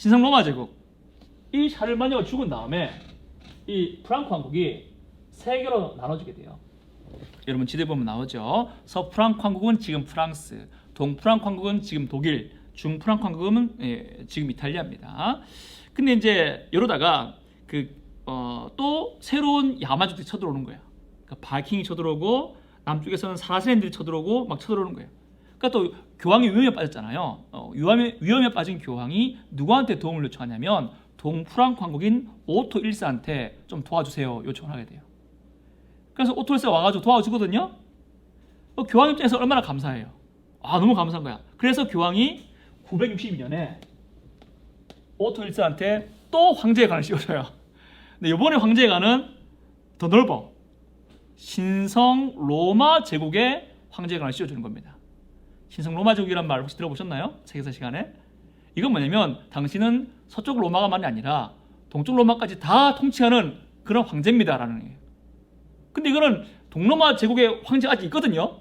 신성 로마 제국 이 샤를마니아가 죽은 다음에 이 프랑크 왕국이 세 개로 나눠지게 돼요. 여러분 지도에 보면 나오죠. 서프랑크 왕국은 지금 프랑스, 동프랑크 왕국은 지금 독일, 중프랑크 왕국은 지금 이탈리아입니다. 근데 이제 이러다가 또 새로운 야만족들이 쳐들어오는 거예요. 그러니까 바이킹이 쳐들어오고 남쪽에서는 사라센들이 쳐들어오고 막 쳐들어오는 거예요. 그러니까 또 교황이 위험에 빠졌잖아요. 위험에 빠진 교황이 누구한테 도움을 요청하냐면 동프랑크 왕국인 오토 1세한테 좀 도와주세요 요청을 하게 돼요. 그래서 오토 1세가 와가지고 도와주거든요. 교황 입장에서 얼마나 감사해요. 너무 감사한 거야. 그래서 교황이 962년에 오토 1세한테 또 황제관을 씌워줘요. 근데 이번에 황제관은 더 넓어. 신성 로마 제국의 황제관을 씌워주는 겁니다. 신성 로마 제국이란 말 혹시 들어보셨나요? 세계사 시간에? 이건 뭐냐면 당신은 서쪽 로마가만이 아니라 동쪽 로마까지 다 통치하는 그런 황제입니다라는 거예요. 근데 이거는 동로마 제국의 황제가 아직 있거든요.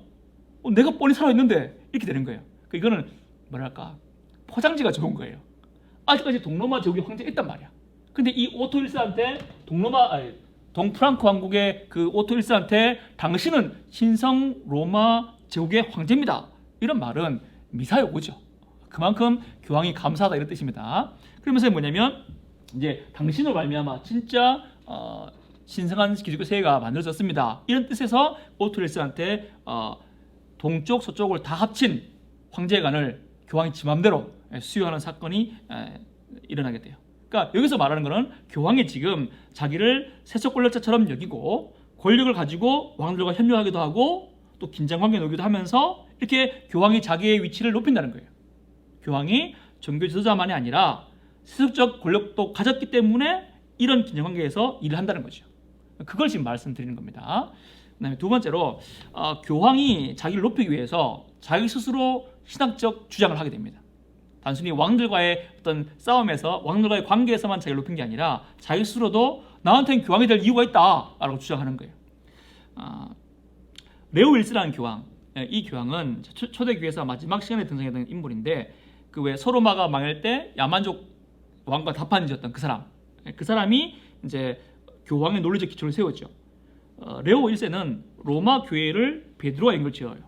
내가 뻔히 살아있는데 이렇게 되는 거예요. 이거는 뭐랄까 포장지가 좋은 거예요. 아직까지 동로마 제국의 황제가 있단 말이야. 근데 이 오토 1세한테 동프랑크 왕국의 그 오토 1세한테 당신은 신성 로마 제국의 황제입니다. 이런 말은 미사여구죠. 그만큼 교황이 감사하다 이런 뜻입니다. 그러면서 뭐냐면 이제 당신으로 말미암아 진짜 신성한 기독교 세계가 만들어졌습니다. 이런 뜻에서 오토 1세한테 동쪽 서쪽을 다 합친 황제관을 교황이 지 맘대로 수여하는 사건이 일어나게 돼요. 그러니까 여기서 말하는 것은 교황이 지금 자기를 세속 권력자처럼 여기고 권력을 가지고 왕들과 협력하기도 하고 또 긴장관계에 놓기도 하면서 이렇게 교황이 자기의 위치를 높인다는 거예요. 교황이 종교 지도자만이 아니라 세속적 권력도 가졌기 때문에 이런 긴장관계에서 일을 한다는 거죠. 그걸 지금 말씀드리는 겁니다. 그다음에 두 번째로 교황이 자기를 높이기 위해서 자기 스스로 신학적 주장을 하게 됩니다. 단순히 왕들과의 어떤 싸움에서 왕들과의 관계에서만 자기를 높인 게 아니라 자기 스스로도 나한테는 교황이 될 이유가 있다라고 주장하는 거예요. 레오 1세라는 교황, 이 교황은 초대교회에서 마지막 시간에 등장했던 인물인데 그 왜 서로마가 망할 때 야만족 왕과 다판이었던 그 사람, 그 사람이 이제 교황의 논리적 기초를 세웠죠. 레오 1세는 로마 교회를 베드로와 연결지어요.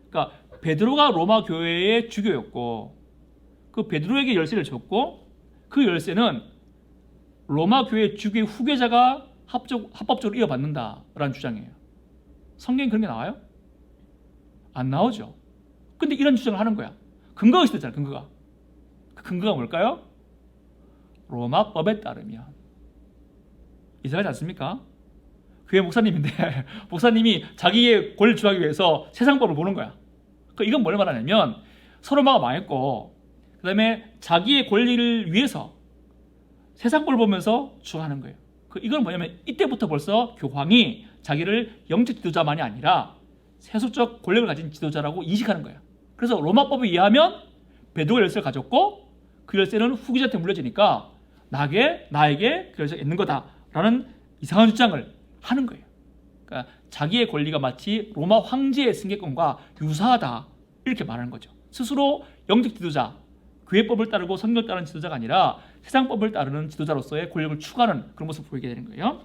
그러니까 베드로가 로마 교회의 주교였고 그 베드로에게 열쇠를 줬고 그 열쇠는 로마 교회 주교의 후계자가 합법적으로 이어받는다라는 주장이에요. 성경에 그런 게 나와요? 안 나오죠. 근데 이런 주장을 하는 거야. 근거가 있었잖아요. 근거가. 그 근거가 뭘까요? 로마법에 따르면. 이상하지 않습니까? 교회 목사님인데 목사님이 자기의 권리를 주장하기 위해서 세상법을 보는 거야. 이건 뭘 말하냐면 서로마가 망했고 그 다음에 자기의 권리를 위해서 세상법을 보면서 주장하는 거예요. 이건 뭐냐면 이때부터 벌써 교황이 자기를 영적 지도자만이 아니라 세속적 권력을 가진 지도자라고 인식하는 거예요. 그래서 로마법에 의하면 베드로가 열쇠를 가졌고 그 열쇠는 후계자한테 물려지니까 나에게 그 열쇠가 있는 거다라는 이상한 주장을 하는 거예요. 그러니까 자기의 권리가 마치 로마 황제의 승계권과 유사하다 이렇게 말하는 거죠. 스스로 영적 지도자, 교회법을 따르고 성경을 따르는 지도자가 아니라 세상법을 따르는 지도자로서의 권력을 추구하는 그런 모습을 보이게 되는 거예요.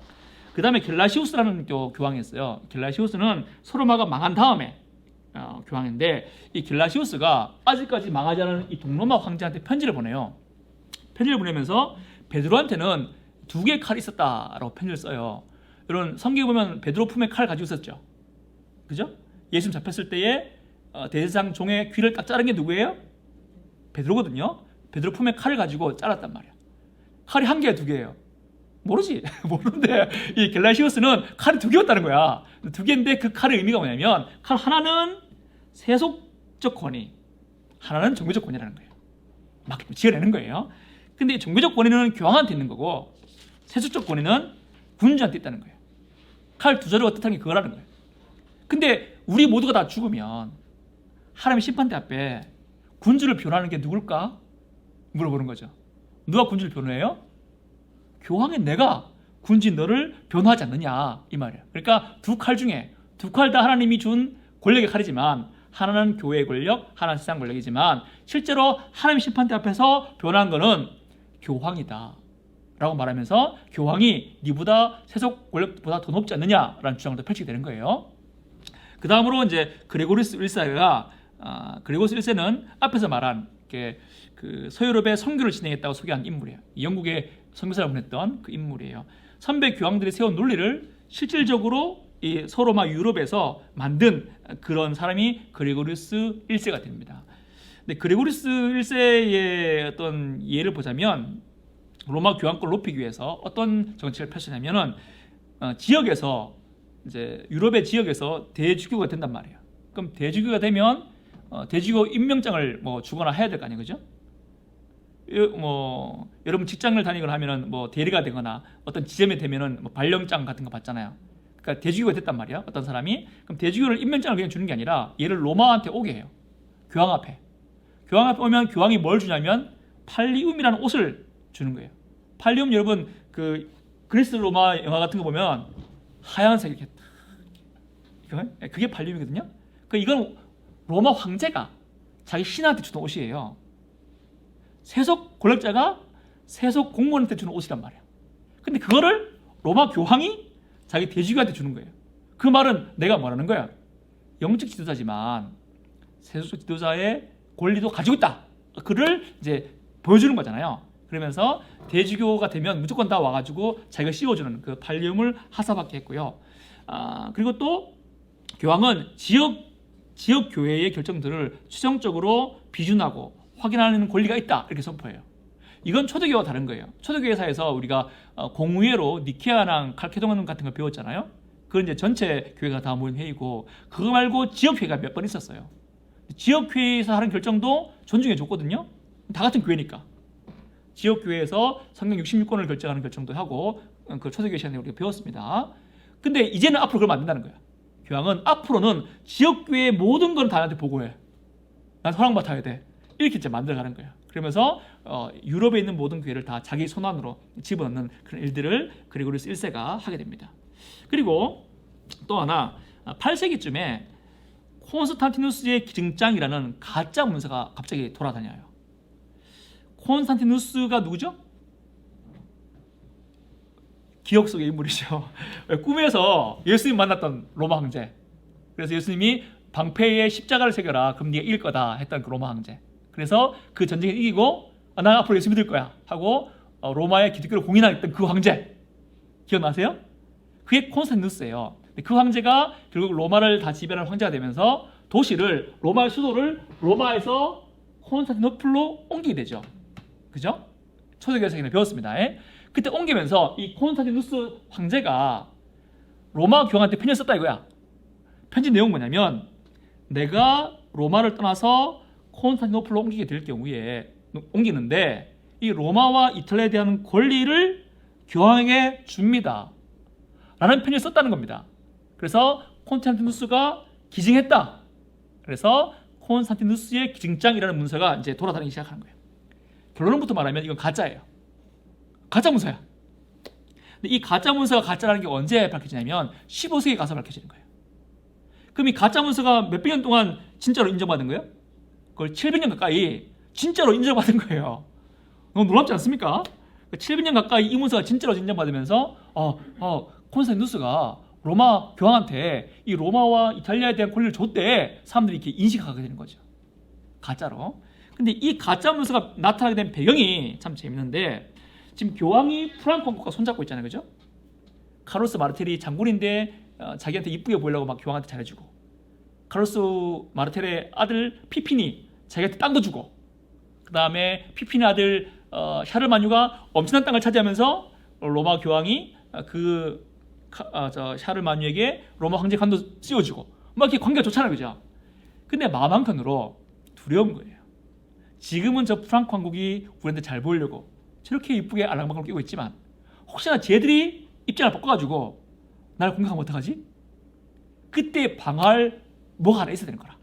그 다음에 겔라시우스라는 교황이 있어요. 겔라시우스는 소로마가 망한 다음에 교황인데 이 겔라시우스가 아직까지 망하지 않은 이 동로마 황제한테 편지를 보내요. 편지를 보내면서 베드로한테는 2개의 칼이 있었다라고 편지를 써요. 여러분 성경에 보면 베드로 품에 칼을 가지고 있었죠. 그죠? 예수님 잡혔을 때에 대제사장 종의 귀를 딱 자른 게 누구예요? 베드로거든요. 베드로 품에 칼을 가지고 잘랐단 말이야. 칼이 1개야 2개예요? 모르지. 모르는데 이 겔라시우스는 칼이 2개였다는 거야. 2개인데 그 칼의 의미가 뭐냐면 칼 하나는 세속적 권위, 하나는 종교적 권위라는 거예요. 막 지어내는 거예요. 근데 종교적 권위는 교황한테 있는 거고 세속적 권위는 군주한테 있다는 거예요. 칼 2자루가 뜻하는 게 그거라는 거예요. 근데 우리 모두가 다 죽으면 하나님의 심판대 앞에 군주를 변호하는 게 누굴까? 물어보는 거죠. 누가 군주를 변호해요? 교황의 내가 군주인 너를 변호하지 않느냐 이 말이에요. 그러니까 2칼 중에 2칼 다 하나님이 준 권력의 칼이지만 하나는 교회의 권력, 하나는 세상 권력이지만 실제로 하나님 심판대 앞에서 변호한 거는 교황이다 라고 말하면서 교황이 니보다 세속 권력보다 더 높지 않느냐라는 주장을 또 펼치게 되는 거예요. 그 다음으로 이제 그레고리우스 1세가 그레고리우스 1세는 앞에서 말한 그 서유럽의 선교를 진행했다고 소개한 인물이에요. 영국에 선교사를 보냈던 그 인물이에요. 선배 교황들이 세운 논리를 실질적으로 이 서로마 유럽에서 만든 그런 사람이 그레고리우스 1세가 됩니다. 근데 그레고리우스 1세의 어떤 예를 보자면 로마 교황권을 높이기 위해서 어떤 정책을 펼치냐면은 지역에서 이제 유럽의 지역에서 대주교가 된단 말이에요. 그럼 대주교가 되면 대주교 임명장을 뭐 주거나 해야 될 거 아니에요, 그죠? 뭐 여러분 직장을 다니거나 하면은 뭐 대리가 되거나 어떤 지점에 되면은 뭐 발령장 같은 거 받잖아요. 그러니까 대주교가 됐단 말이야, 어떤 사람이. 그럼 대주교를 임명장을 그냥 주는 게 아니라 얘를 로마한테 오게 해요. 교황 앞에. 교황 앞에 오면 교황이 뭘 주냐면 팔리움이라는 옷을 주는 거예요. 팔리움 여러분 그 그리스 로마 영화 같은 거 보면 하얀색 이렇게 그게 팔리움이거든요. 그 이건 로마 황제가 자기 신하한테 주는 옷이에요. 세속 권력자가 세속 공무원한테 주는 옷이란 말이에요. 근데 그거를 로마 교황이 자기 대주교한테 주는 거예요. 그 말은 내가 뭐라는 거야? 영적 지도자지만 세속 지도자의 권리도 가지고 있다. 그를 이제 보여주는 거잖아요. 그러면서 대주교가 되면 무조건 다 와가지고 자기가 씌워주는 그 팔리움을 하사받게 했고요. 그리고 또 교황은 지역 교회의 결정들을 추정적으로 비준하고 확인하는 권리가 있다 이렇게 선포해요. 이건 초대교회와 다른 거예요. 초대교회사에서 우리가 공의회로 니케아랑 칼케도는 같은 걸 배웠잖아요. 그건 이제 전체 교회가 다 모인 회의고 그거 말고 지역회의가 몇 번 있었어요. 지역회의에서 하는 결정도 존중해 줬거든요. 다 같은 교회니까. 지역교회에서 성경 66권을 결정하는 결정도 하고 그 초대교회 시간에 우리가 배웠습니다. 근데 이제는 앞으로 그러면 안 된다는 거야. 교황은 앞으로는 지역교회의 모든 건 다 나한테 보고해. 난 허락받아야 돼. 이렇게 이제 만들어가는 거야. 그러면서 유럽에 있는 모든 교회를 다 자기 손안으로 집어넣는 그런 일들을 그레고리우스 1세가 하게 됩니다. 그리고 또 하나 8세기쯤에 콘스탄티누스의 기증장이라는 가짜 문서가 갑자기 돌아다녀요. 콘스탄티누스가 누구죠? 기억 속의 인물이죠. 꿈에서 예수님 만났던 로마 황제. 그래서 예수님이 방패에 십자가를 새겨라. 그럼 네가 이길 거다 했던 그 로마 황제. 그래서 그 전쟁에 이기고 나 앞으로 예수 믿을 거야 하고 로마의 기독교를 공인했던 그 황제. 기억나세요? 그게 콘스탄티누스예요. 그 황제가 결국 로마를 다 지배하는 황제가 되면서 도시를 로마의 수도를 로마에서 콘스탄티노플로 옮기게 되죠. 그죠? 초대교회 시간에 배웠습니다. 그때 옮기면서 이 콘스탄티누스 황제가 로마 교황한테 편지를 썼다 이거야. 편지 내용 뭐냐면 내가 로마를 떠나서 콘스탄티노플로 옮기게 될 경우에 옮기는데 이 로마와 이탈리아에 대한 권리를 교황에게 줍니다. 라는 편지를 썼다는 겁니다. 그래서 콘스탄티누스가 기증했다. 그래서 콘스탄티누스의 기증장이라는 문서가 이제 돌아다니기 시작하는 거예요. 결론부터 말하면 이건 가짜예요. 가짜 문서야. 근데 이 가짜 문서가 가짜라는 게 언제 밝혀지냐면 15세기에 가서 밝혀지는 거예요. 그럼 이 가짜 문서가 몇백 년 동안 진짜로 인정받은 거예요? 그걸 700년 가까이 진짜로 인정받은 거예요. 너무 놀랍지 않습니까? 700년 가까이 이 문서가 진짜로 인정받으면서 콘스탄티누스가 로마 교황한테 이 로마와 이탈리아에 대한 권리를 줬대. 사람들이 이렇게 인식하게 되는 거죠. 가짜로. 근데 이 가짜 문서가 나타나게 된 배경이 참 재밌는데 지금 교황이 프랑크 왕국과 손잡고 있잖아요. 그죠? 카를로스 마르텔이 장군인데 자기한테 이쁘게 보이려고 막 교황한테 잘해주고 카를로스 마르텔의 아들 피핀이 자기한테 땅도 주고 그 다음에 피핀의 아들 샤를마뉴가 엄청난 땅을 차지하면서 로마 교황이 샤를마뉴에게 로마 황제 관도 씌워주고 막 이렇게 관계가 좋잖아요. 그죠? 근데 마음 한켠으로 두려운 거예요. 지금은 저 프랑크 왕국이 우리한테 잘 보이려고 저렇게 이쁘게 알랑방울 끼고 있지만 혹시나 쟤들이 입장을 바꿔가지고 나를 공격하면 어떡하지? 그때 방어할 뭐가 하나 있어야 되는 거라.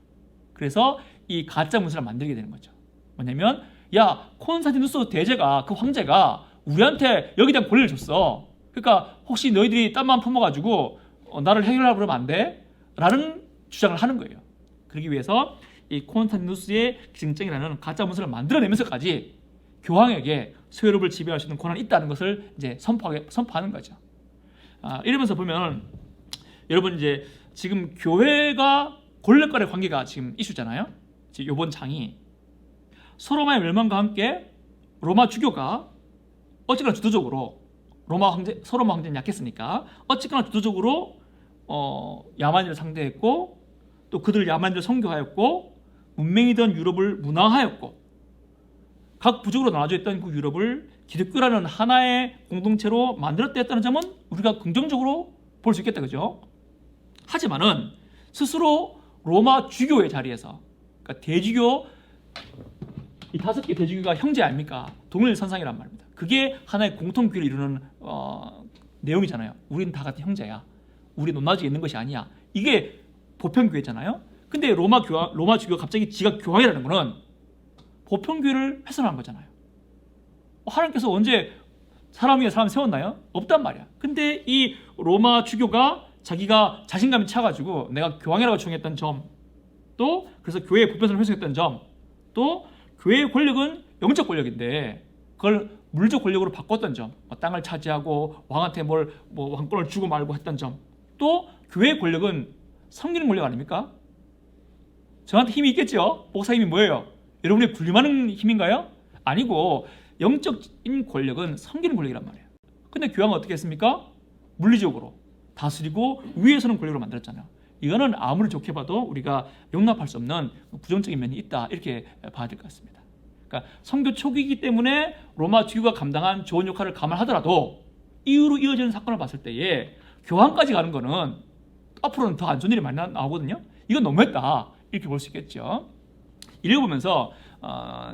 그래서 이 가짜 문서를 만들게 되는 거죠. 뭐냐면 야 콘스탄티누스 대제가 그 황제가 우리한테 여기에 대한 권리를 줬어. 그러니까 혹시 너희들이 딴만 품어가지고 나를 해결하려고 그러면 안 돼? 라는 주장을 하는 거예요. 그러기 위해서 이 콘스탄티누스의 기증장이라는 가짜 문서를 만들어내면서까지 교황에게 서유럽을 지배할 수 있는 권한이 있다는 것을 이제 선포하는 거죠. 이러면서 보면 여러분 이제 지금 교회가 권력과의 관계가 지금 이슈잖아요. 지금 이번 장이 서로마의 멸망과 함께 로마 주교가 어쨌거나 주도적으로 서로마 황제는 약했으니까 어쨌거나 주도적으로 야만인을 상대했고 또 그들 야만인을 선교하였고 문명이던 유럽을 문화화하였고 각 부족으로 나눠져 있던 그 유럽을 기독교라는 하나의 공동체로 만들었다 했다는 점은 우리가 긍정적으로 볼 수 있겠다, 그죠? 하지만은 스스로 로마 주교의 자리에서, 그러니까 대주교, 이 5개 대주교가 형제 아닙니까? 동일선상이란 말입니다. 그게 하나의 공통교를 이루는 내용이잖아요. 우리는 다 같은 형제야. 우리 논나지에 있는 것이 아니야. 이게 보편교회잖아요. 근데 로마 주교가 갑자기 지가 교황이라는 거는 보편교회를 훼손한 거잖아요. 하나님께서 언제 사람 위에 사람 세웠나요? 없단 말이야. 근데 이 로마 주교가 자기가 자신감이 차가지고 내가 교황이라고 주장했던 점, 또 그래서 교회의 보편성을 훼손했던 점, 또 교회의 권력은 영적 권력인데 그걸 물적 권력으로 바꿨던 점, 땅을 차지하고 왕한테 왕권을 주고 말고 했던 점, 또 교회의 권력은 섬기는 권력 아닙니까? 저한테 힘이 있겠죠? 목사 힘이 뭐예요? 여러분이 군림하는 힘인가요? 아니고 영적인 권력은 섬기는 권력이란 말이에요. 근데 교황은 어떻게 했습니까? 물리적으로 다스리고 위에서는 권력으로 만들었잖아요. 이거는 아무리 좋게 봐도 우리가 용납할 수 없는 부정적인 면이 있다, 이렇게 봐야 될 것 같습니다. 그러니까 선교 초기이기 때문에 로마 주교가 감당한 좋은 역할을 감안하더라도 이후로 이어지는 사건을 봤을 때에 교황까지 가는 거는 앞으로는 더 안 좋은 일이 많이 나오거든요. 이건 너무했다, 이렇게 볼 수 있겠죠. 이를 보면서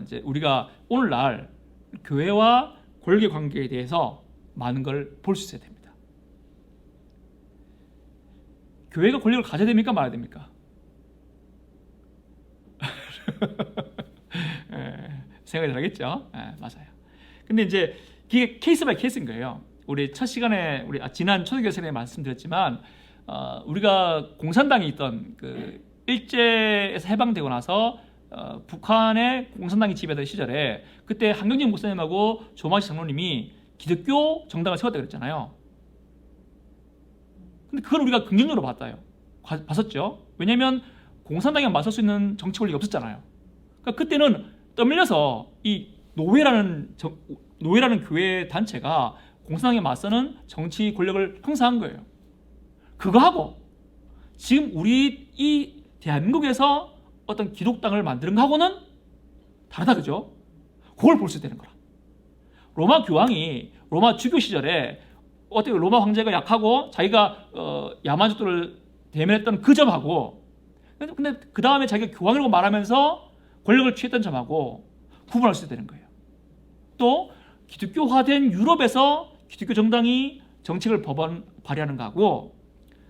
이제 우리가 오늘날 교회와 권력의 관계에 대해서 많은 걸 볼 수 있어야 됩니다. 교회가 권력을 가져야 됩니까? 말아야 됩니까? 생각이 잘하겠죠? 맞아요. 근데 이제 이게 케이스 바이 케이스인 거예요. 우리 첫 시간에 지난 초대교회 시간에 말씀드렸지만 우리가 공산당이 있던 그 일제에서 해방되고 나서 북한의 공산당이 지배하던 시절에 그때 한경진 목사님하고 조만식 장로님이 기독교 정당을 세웠다 그랬잖아요. 근데 그걸 우리가 긍정적으로 봤었죠. 왜냐하면 공산당에 맞설 수 있는 정치 권력이 없었잖아요. 그러니까 그때는 떠밀려서 이 노회라는 교회 단체가 공산당에 맞서는 정치 권력을 형성한 거예요. 그거하고 지금 우리 이 대한민국에서 어떤 기독당을 만드는 거하고는 다르다, 그죠? 그걸 볼 수 있다는 거라. 로마 교황이 로마 주교 시절에 어떻게 로마 황제가 약하고 자기가 야만족들을 대면했던 그 점하고, 근데 그 다음에 자기가 교황이라고 말하면서 권력을 취했던 점하고 구분할 수 있다는 거예요. 또 기독교화된 유럽에서 기독교 정당이 정책을 발휘하는 거하고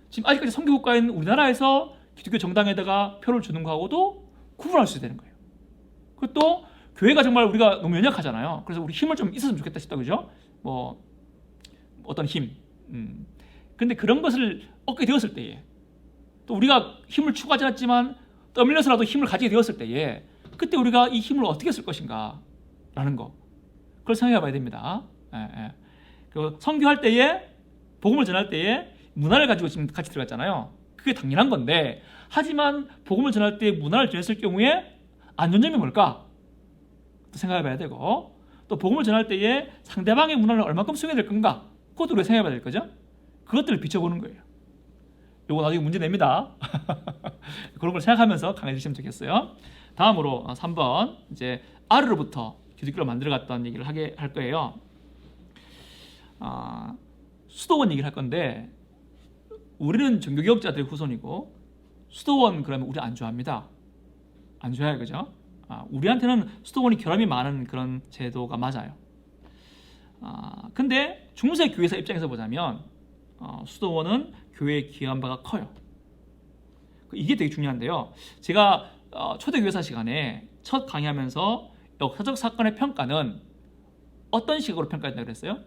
지금 아직까지 선교국가인 우리나라에서 기독교 정당에다가 표를 주는 거하고도 구분할 수 있다는 거예요. 그리고 또 교회가 정말 우리가 너무 연약하잖아요. 그래서 우리 힘을 좀 있었으면 좋겠다 싶다, 그죠? 어떤 힘. 근데 그런 것을 얻게 되었을 때에 또 우리가 힘을 추구하지 않았지만 떠밀려서라도 힘을 가지게 되었을 때에 그때 우리가 이 힘을 어떻게 쓸 것인가 라는 거, 그걸 생각해 봐야 됩니다. 그 선교할 때에, 복음을 전할 때에 문화를 가지고 지금 같이 들어갔잖아요. 그게 당연한 건데, 하지만 복음을 전할 때 문화를 전했을 경우에 안 좋은 점이 뭘까? 또 생각해 봐야 되고, 또 복음을 전할 때에 상대방의 문화를 얼마큼 수용해야 될 건가? 그것도 우리가 생각해 봐야 될 거죠. 그것들을 비춰보는 거예요. 요거 나중에 문제 냅니다. 그런 걸 생각하면서 강해지시면 좋겠어요. 다음으로 3번, 이제 아르로부터 기독교를 만들어갔던 얘기를 할 거예요. 수도원 얘기를 할 건데, 우리는 종교개혁자들의 후손이고 수도원 그러면 우리 안 좋아합니다. 안 좋아해요, 그죠? 우리한테는 수도원이 결함이 많은 그런 제도가 맞아요. 근데 중세 교회사 입장에서 보자면 수도원은 교회에 기여한 바가 커요. 이게 되게 중요한데요. 제가 초대교회사 시간에 첫 강의하면서 역사적 사건의 평가는 어떤 시각으로 평가한다고 그랬어요?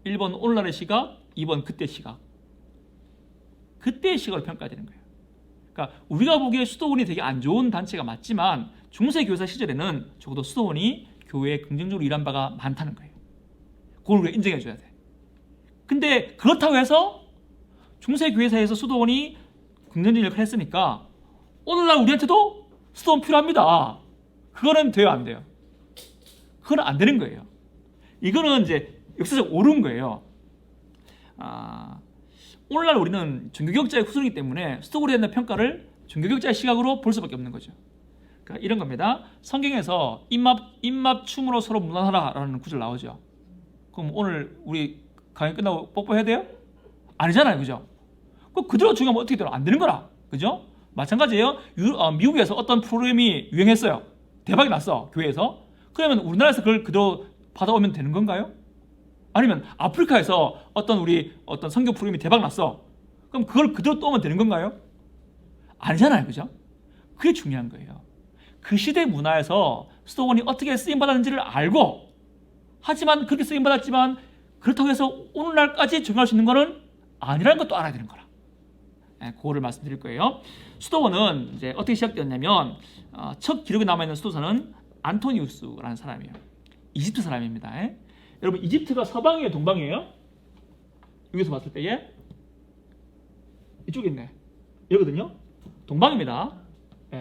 1번 오늘날의 시각, 2번 그때 시각. 그때의 시각으로 평가해야 되는 거예요. 그러니까 우리가 보기에 수도원이 되게 안 좋은 단체가 맞지만 중세 교사 시절에는 적어도 수도원이 교회에 긍정적으로 일한 바가 많다는 거예요. 그걸 우리가 인정해 줘야 돼. 근데 그렇다고 해서 중세 교회사에서 수도원이 긍정적인 역할을 했으니까 오늘날 우리한테도 수도원 필요합니다. 그거는 돼요, 안 돼요? 그건 안 되는 거예요. 이거는 이제 역사적 옳은 거예요. 오늘날 우리는 종교개혁자의 후손이기 때문에 수도원에 대한 평가를 종교개혁자의 시각으로 볼 수밖에 없는 거죠. 그러니까 이런 겁니다. 성경에서 입맞춤으로 서로 무난하라라는 구절 나오죠. 그럼 오늘 우리 강의 끝나고 뽀뽀해야 돼요? 아니잖아요, 그죠? 그대로 중요하면 어떻게 되나? 안 되는 거라, 그죠? 마찬가지예요. 미국에서 어떤 프로그램이 유행했어요. 대박이 났어, 교회에서. 그러면 우리나라에서 그걸 그대로 받아오면 되는 건가요? 아니면 아프리카에서 어떤 성경 프로그램이 대박 났어. 그럼 그걸 그대로 떠오면 되는 건가요? 아니잖아요, 그죠? 그게 중요한 거예요. 그 시대 문화에서 수도원이 어떻게 쓰임받았는지를 알고, 하지만 그렇게 쓰임받았지만 그렇다고 해서 오늘날까지 적용할 수 있는 거는 아니라는 것도 알아야 되는 거라. 그거를 말씀드릴 거예요. 수도원은 이제 어떻게 시작되었냐면 첫 기록에 남아있는 수도사는 안토니우스라는 사람이에요. 이집트 사람입니다. 여러분, 이집트가 서방이에요, 동방이에요? 여기서 봤을 때에 이쪽에 있네. 여기거든요. 동방입니다.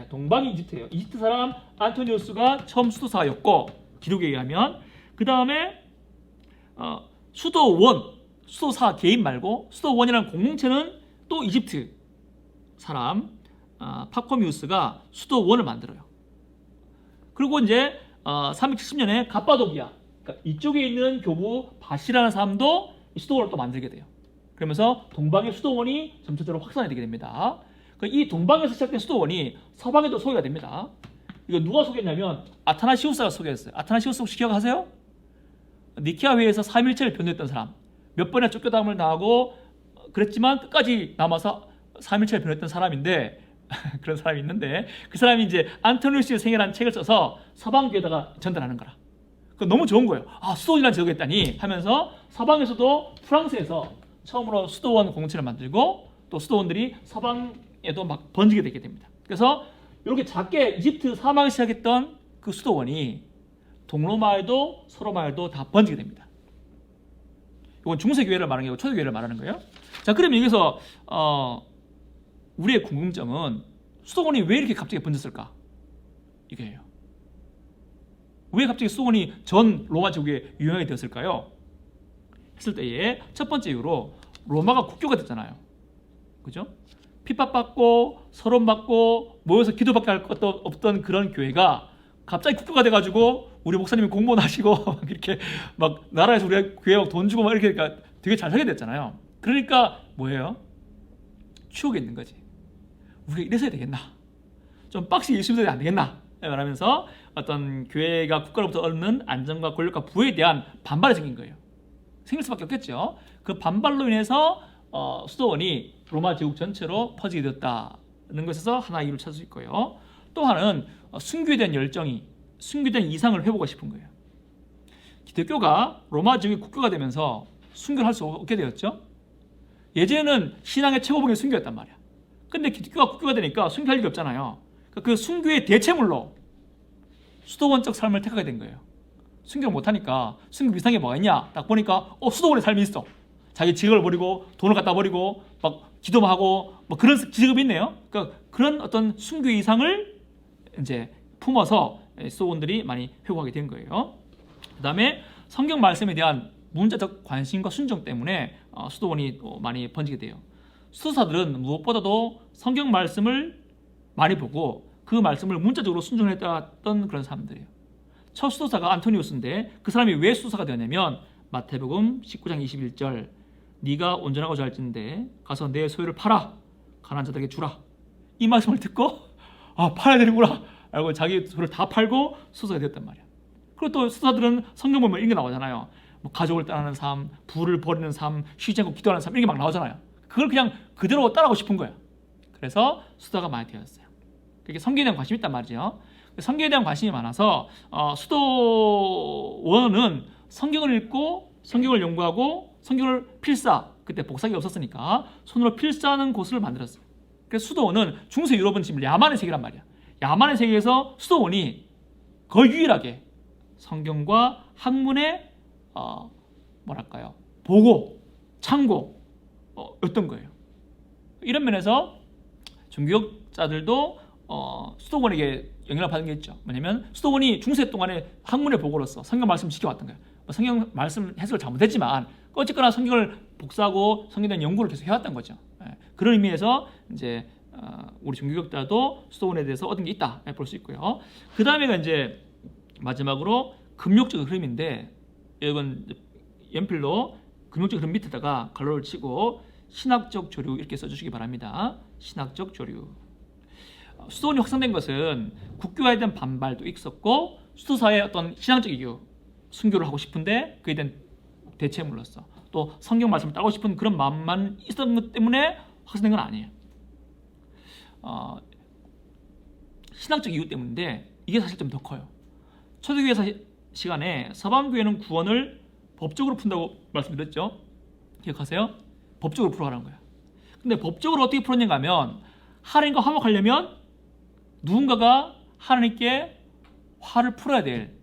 동방이 이집트예요. 이집트 사람 안토니우스가 처음 수도사였고, 기록에 의하면. 그 다음에 수도사 개인 말고 수도원이라는 공동체는 또 이집트 사람 파코미우스가 수도원을 만들어요. 그리고 이제 370년에 갑바도기아, 그러니까 이쪽에 있는 교부 바시라는 사람도 수도원을 또 만들게 돼요. 그러면서 동방의 수도원이 점차적으로 확산이 되게 됩니다. 이 동방에서 시작된 수도원이 서방에도 소개가 됩니다. 이거 누가 소개했냐면 아타나시우스가 소개했어요. 아타나시우스 혹시 기억하세요? 니케아 회의에서 삼일체를 변호했던 사람. 몇 번이나 쫓겨담을 당하고 그랬지만 끝까지 남아서 삼일체를 변호했던 사람인데 그런 사람이 있는데, 그 사람이 이제 안토니우스의 생애라는 책을 써서 서방교에다가 전달하는 거라. 그 너무 좋은 거예요. 수도원이라는 제도가 있다니 하면서 서방에서도 프랑스에서 처음으로 수도원 공동체를 만들고, 또 수도원들이 서방에도 막 번지게 되게 됩니다. 그래서 이렇게 작게 이집트 사막에 시작했던 그 수도원이 동로마을도 서로마을도 다 번지게 됩니다. 이건 중세교회를 말하는 게 아니고 초대교회를 말하는 거예요. 자, 그러면 여기서 우리의 궁금점은 수도원이 왜 이렇게 갑자기 번졌을까? 이게예요. 왜 갑자기 수도원이 전 로마 제국에 유행하게 되었을까요? 했을 때에 첫 번째 이유로 로마가 국교가 됐잖아요. 그죠? 핍박받고 서론받고 모여서 기도밖에 할 것도 없던 그런 교회가 갑자기 국교가 돼가지고 우리 목사님이 공무원 하시고 이렇게 막 나라에서 우리 교회 막 돈 주고 막 이렇게 그러니까 되게 잘 살게 됐잖아요. 그러니까 뭐예요? 추억이 있는 거지. 우리가 이래서 해야 되겠나? 좀 빡시게 열심히 해야 안 되겠나? 말하면서 어떤 교회가 국가로부터 얻는 안정과 권력과 부에 대한 반발이 생긴 거예요. 생길 수밖에 없겠죠. 그 반발로 인해서 수도원이 로마 제국 전체로 퍼지게 되었다는 것에서 하나의 이유를 찾을 수 있고요. 또 하나는 순교에 대한 열정이, 순교에 대한 이상을 회복하고 싶은 거예요. 기독교가 로마 제국의 국교가 되면서 순교를 할 수 없게 되었죠. 예전에는 신앙의 최고봉이 순교였단 말이야. 근데 기독교가 국교가 되니까 순교할 일이 없잖아요. 그 순교의 대체물로 수도원적 삶을 택하게 된 거예요. 순교를 못하니까 순교 비슷한 게 뭐가 있냐 딱 보니까 수도원의 삶이 있어. 자기 직업을 버리고 돈을 갖다 버리고 막 기도만 하고 뭐 그런 직업이 있네요. 그러니까 그런 어떤 순교의 이상을 이제 품어서 수도원들이 많이 회복하게 된 거예요. 그 다음에 성경 말씀에 대한 문자적 관심과 순종 때문에 수도원이 많이 번지게 돼요. 수도사들은 무엇보다도 성경 말씀을 많이 보고 그 말씀을 문자적으로 순종했던 그런 사람들이에요. 첫 수도사가 안토니우스인데 그 사람이 왜 수도사가 되었냐면 마태복음 19장 21절 네가 온전하고 잘진데 가서 내 소유를 팔아 가난한 자들에게 주라. 이 말씀을 듣고 팔아야 되는구나 알고 자기 소유를 다 팔고 수도사가 되었단 말이야. 그리고 또 수도사들은 성경 보면 이런 게 나오잖아요. 뭐 가족을 떠나는 삶, 부를 버리는 삶, 쉬지 않고 기도하는 삶 이런 게 막 나오잖아요. 그걸 그냥 그대로 따라하고 싶은 거야. 그래서 수도사가 많이 되었어요. 그게 성경에 대한 관심이 있단 말이죠. 성경에 대한 관심이 많아서 수도원은 성경을 읽고 성경을 연구하고 성경을 필사, 그때 복사기 없었으니까 손으로 필사하는 곳을 만들었어요. 그래서 수도원은 중세 유럽은 지금 야만의 세계란 말이야. 야만의 세계에서 수도원이 거의 유일하게 성경과 학문의 뭐랄까요? 보고, 참고 였던 거예요. 이런 면에서 종교학자들도 수도원에게 영향을 받은 게 있죠. 뭐냐면 수도원이 중세 동안에 학문의 보고로서 성경 말씀을 지켜왔던 거예요. 성경 말씀 해석을 잘못했지만 어쨌거나 성경을 복사하고 성경에 대한 연구를 계속 해왔던 거죠. 그런 의미에서 이제 우리 종교학자도 수도원에 대해서 얻은 게 있다 볼 수 있고요. 그 다음에가 이제 마지막으로 금욕적 흐름인데, 이건 연필로 금욕적 흐름 밑에다가 가로를 치고 신학적 조류 이렇게 써주시기 바랍니다. 신학적 조류. 수도원이 확산된 것은 국교화에 대한 반발도 있었고 수도사의 어떤 신앙적 이유, 순교를 하고 싶은데 그에 대한 대체물로서 또 성경 말씀을 따르고 싶은 그런 마음만 있었던 것 때문에 확산된 건 아니에요. 신학적 이유 때문인데 이게 사실 좀 더 커요. 초대교회 시간에 서방교회는 구원을 법적으로 푼다고 말씀드렸죠. 기억하세요? 법적으로 풀어가라는 거야. 근데 법적으로 어떻게 풀었는가 하면 하나님과 화목하려면 누군가가 하나님께 화를 풀어야 될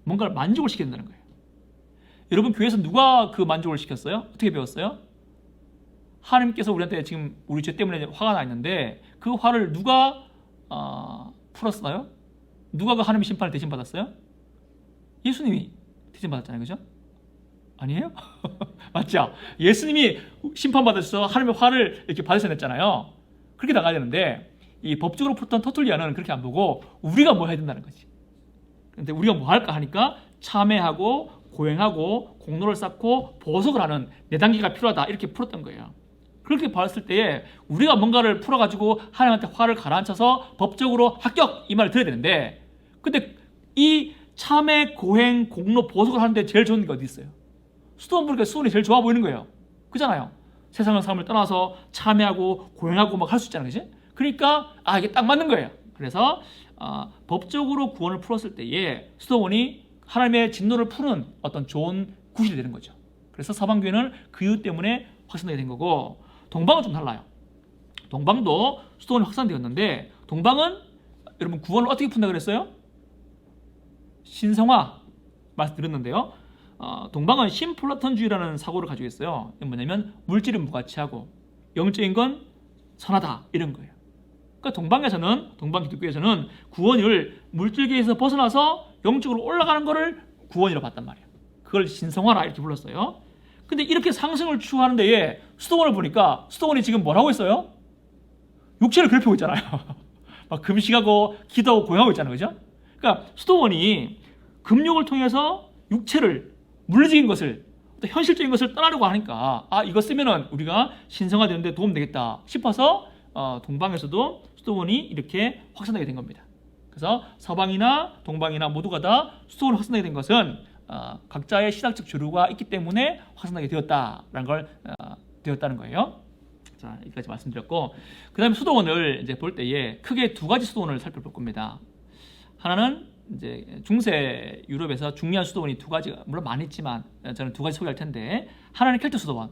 뭔가를 만족을 시켜야 된다는 거예요. 여러분 교회에서 누가 그 만족을 시켰어요? 어떻게 배웠어요? 하나님께서 우리한테 지금 우리 죄 때문에 화가 나 있는데 그 화를 누가 풀었어요? 누가 그 하나님의 심판을 대신 받았어요? 예수님이 대신 받았잖아요. 그죠? 아니에요? 맞죠? 예수님이 심판받으셔서 하나님의 화를 이렇게 받으셔냈잖아요. 그렇게 나가야 되는데 이 법적으로 풀었던 터툴리아는 그렇게 안 보고 우리가 뭐 해야 된다는 거지. 근데 우리가 뭐 할까 하니까 참회하고 고행하고 공로를 쌓고 보석을 하는 4단계가 필요하다 이렇게 풀었던 거예요. 그렇게 봤을 때에 우리가 뭔가를 풀어가지고 하나님한테 화를 가라앉혀서 법적으로 합격 이 말을 들어야 되는데, 근데 이 참회, 고행, 공로, 보석을 하는데 제일 좋은 게 어디 있어요? 수도원 보니까 수도원이 제일 좋아 보이는 거예요. 그잖아요. 세상의 삶을 떠나서 참회하고 고행하고 막 할 수 있잖아요. 그치? 그러니까 이게 딱 맞는 거예요. 그래서 법적으로 구원을 풀었을 때에 수도원이 하나님의 진노를 푸는 어떤 좋은 구실이 되는 거죠. 그래서 서방교회는 그 이유 때문에 확산되게 된 거고, 동방은 좀 달라요. 동방도 수도원이 확산되었는데 동방은 여러분 구원을 어떻게 푼다 그랬어요? 신성화 말씀드렸는데요. 동방은 신플라톤주의라는 사고를 가지고 있어요. 이건 뭐냐면 물질은 무가치하고 영적인 건 선하다 이런 거예요. 그러니까 동방 기독교에서는 구원을 물질계에서 벗어나서 영적으로 올라가는 거를 구원이라고 봤단 말이에요. 그걸 신성화라 이렇게 불렀어요. 근데 이렇게 상승을 추구하는 데에 수도원을 보니까 수도원이 지금 뭘 하고 있어요? 육체를 괴롭히고 있잖아요. 막 금식하고 기도하고 고행하고 있잖아요. 그죠? 그러니까 수도원이 금욕을 통해서 육체를 물리적인 것을 또 현실적인 것을 떠나려고 하니까 이거 쓰면은 우리가 신성화되는데 도움 되겠다 싶어서 동방에서도 수도원이 이렇게 확산되게 된 겁니다. 그래서 서방이나 동방이나 모두가 다 수도원이 확산되게 된 것은 각자의 신학적 주류가 있기 때문에 확산하게 되었다는 거예요. 자, 여기까지 말씀드렸고, 그 다음에 수도원을 이제 볼 때에 크게 2가지 수도원을 살펴볼 겁니다. 하나는 이제 중세 유럽에서 중요한 수도원이 2가지가 물론 많이 있지만 저는 2가지 소개할 텐데, 하나는 켈트 수도원.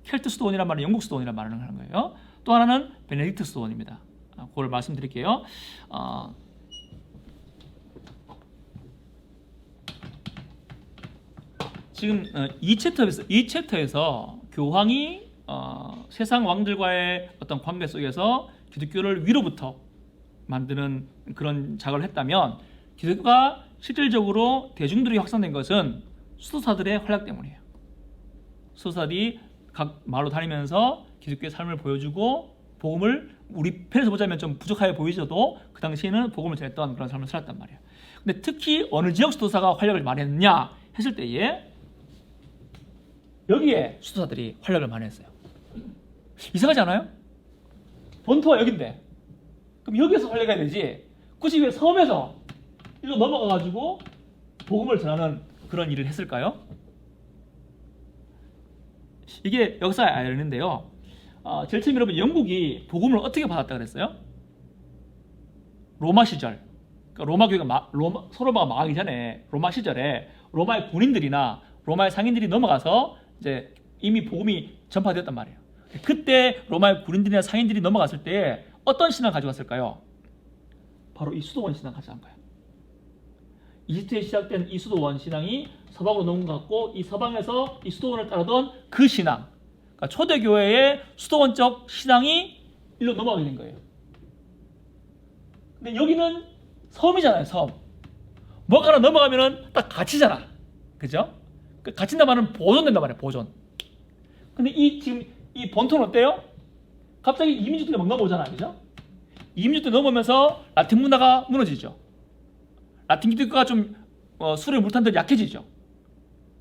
켈트 수도원이란 말은 영국 수도원이란 말을 하는 거예요. 또 하나는 베네딕트 수도원입니다. 그걸 말씀드릴게요. 지금 이 챕터에서 교황이 세상 왕들과의 어떤 관계 속에서 기독교를 위로부터 만드는 그런 작업을 했다면, 기독교가 실질적으로 대중들이 확산된 것은 수도사들의 활약 때문이에요. 수도사들이 각 마을로 다니면서 기독교의 삶을 보여주고 복음을 우리 편에서 보자면 좀 부족하게 보이셔도 그 당시에는 복음을 전했던 그런 삶을 살았단 말이에요. 근데 특히 어느 지역 수도사가 활약을 많이 했느냐 했을 때에 여기에 수도사들이 활약을 많이 했어요. 이상하지 않아요? 본토가 여긴데 그럼 여기서 활약해야 되지, 굳이 왜 섬에서 이거 넘어가가지고 복음을 전하는 그런 일을 했을까요? 이게 역사의 아이러니인데요. 제일 처음 여러분 영국이 복음을 어떻게 받았다 그랬어요? 로마 시절, 그러니까 로마 교회가 서로마가 망하기 전에 로마 시절에 로마의 군인들이나 로마의 상인들이 넘어가서 이제 이미 복음이 전파되었단 말이에요. 그때 로마의 군인들이나 상인들이 넘어갔을 때 어떤 신앙을 가져갔을까요? 바로 이 수도원 신앙을 가져간 거예요. 이집트에 시작된 이 수도원 신앙이 서방으로 넘어온 것 같고, 이 서방에서 이 수도원을 따르던 그 신앙, 그러니까 초대교회의 수도원적 신앙이 일로 넘어가게 된 거예요. 근데 여기는 섬이잖아요, 섬. 뭐가 하나 넘어가면은 딱 갇히잖아. 그죠? 갇힌다 말은 보존된단 말이에요, 보존. 근데 지금 이 본토는 어때요? 갑자기 이민족들이 막 넘어오잖아요, 그죠? 이민족들이 넘어오면서 라틴 문화가 무너지죠. 라틴 기독교가 좀 술에 물 탄 듯 약해지죠.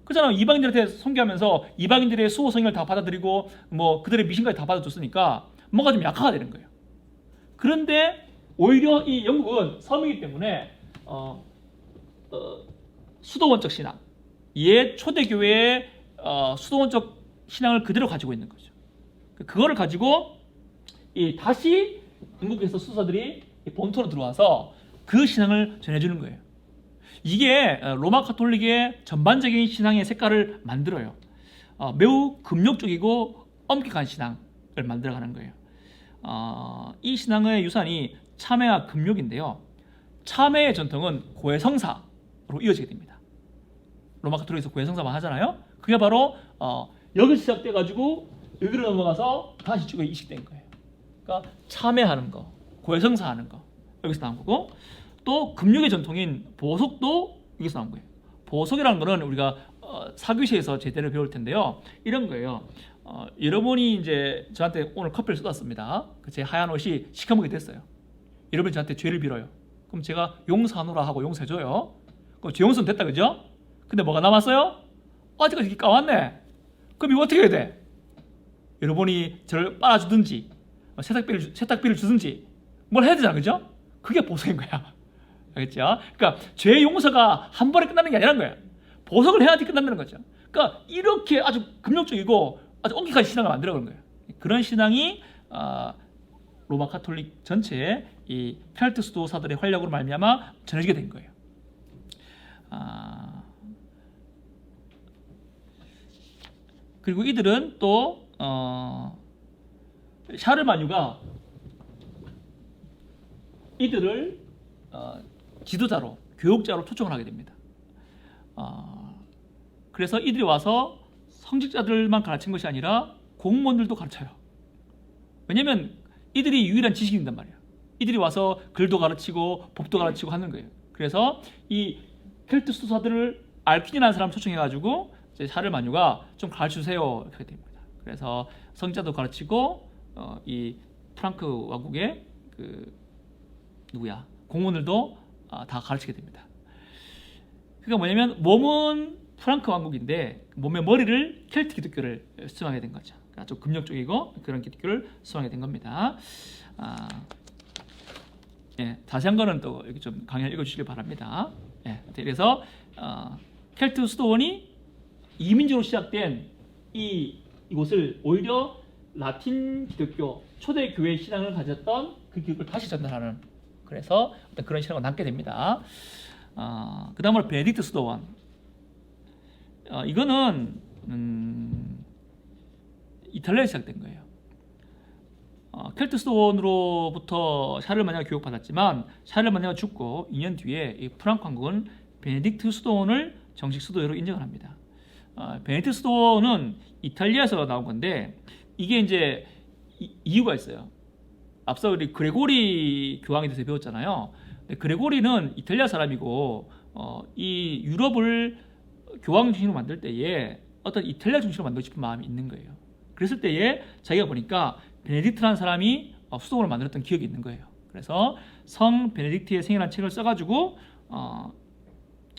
그렇잖아요. 이방인들한테 선교하면서 이방인들의 수호 성경을 다 받아들이고 뭐 그들의 미신까지 다 받아줬으니까 뭔가 좀 약화가 되는 거예요. 그런데 오히려 이 영국은 섬이기 때문에 수도원적 신앙, 옛 초대교회의 수도원적 신앙을 그대로 가지고 있는 거죠. 그거를 가지고 다시 영국에서 수도사들이 본토로 들어와서 그 신앙을 전해주는 거예요. 이게 로마 가톨릭의 전반적인 신앙의 색깔을 만들어요. 매우 금욕적이고 엄격한 신앙을 만들어가는 거예요. 이 신앙의 유산이 참회와 금욕인데요. 참회의 전통은 고해성사로 이어지게 됩니다. 로마 가톨릭에서 고해성사만 하잖아요. 그게 바로 여기서 시작돼가지고 여기로 넘어가서 다시 쭉 이식된 거예요. 그러니까 참회하는 거, 고해성사하는 거 여기서 나온 거고, 또 금욕의 전통인 보석도 여기서 나온 거예요. 보석이라는 거는 우리가 사교시에서 제대로 배울 텐데요. 이런 거예요. 여러분이 이제 저한테 오늘 커피를 쏟았습니다. 제 하얀 옷이 시커멓게 됐어요. 여러분이 저한테 죄를 빌어요. 그럼 제가 용서하노라 하고 용서해줘요. 그럼 죄 용서는 됐다, 그죠? 근데 뭐가 남았어요? 아직까지 이게 까왔네. 그럼 이거 어떻게 해야 돼? 여러분이 저를 빨아주든지 세탁비를 주든지 뭘 해야 되잖아, 그죠? 그게 보석인 거야. 알겠죠? 그러니까 죄 용서가 한 번에 끝나는 게 아니라는 거야. 보석을 해야지 끝난다는 거죠. 그러니까 이렇게 아주 금욕적이고 아주 엄격한 신앙을 만들어가는 거예요. 그런 신앙이 로마 가톨릭 전체에 이 켈트 수도사들의 활약으로 말미암아 전해지게 된 거예요. 그리고 이들은 또 샤르마뉴가 이들을 지도자로, 교육자로 초청을 하게 됩니다. 그래서 이들이 와서 성직자들만 가르친 것이 아니라 공무원들도 가르쳐요. 왜냐면 이들이 유일한 지식인단 말이에요. 이들이 와서 글도 가르치고 법도 가르치고 하는 거예요. 그래서 이 켈트 수도사들을 알퀴니라는 사람 초청해가지고 샤르마뉴가 좀 가르쳐주세요 이렇게 됩니다. 그래서 성자도 가르치고 이 프랑크 왕국의 공무원들도 다 가르치게 됩니다. 그게 뭐냐면 몸은 프랑크 왕국인데 몸의 머리를 켈트 기독교를 수용하게 된 거죠. 그러니까 좀 금욕적이고 그런 기독교를 수용하게 된 겁니다. 자세한 거는 또 여기 좀 강의를 읽어주시길 바랍니다. 그래서 켈트 수도원이 이민족으로 시작된 이곳을 오히려 라틴 기독교 초대 교회 신앙을 가졌던 그 기독교를 다시 전달하는, 그래서 어떤 그런 신앙을 남게 됩니다. 그 다음으로 베네딕트 수도원. 이거는 이탈리아에서 시작된 거예요. 켈트 수도원으로부터 샤를마냐가 교육받았지만 샤를마냐가 죽고 2년 뒤에 이 프랑크 왕국은 베네딕트 수도원을 정식 수도회로 인정을 합니다. 베네딕트 수도원은 이탈리아에서 나온 건데 이게 이제 이유가 있어요. 앞서 우리 그레고리 교황에 대해서 배웠잖아요. 그레고리는 이탈리아 사람이고 이 유럽을 교황 중심으로 만들 때에 어떤 이탈리아 중심으로 만들고 싶은 마음이 있는 거예요. 그랬을 때에 자기가 보니까 베네딕트라는 사람이 수도원을 만들었던 기억이 있는 거예요. 그래서 성 베네딕트의 생애라는 책을 써가지고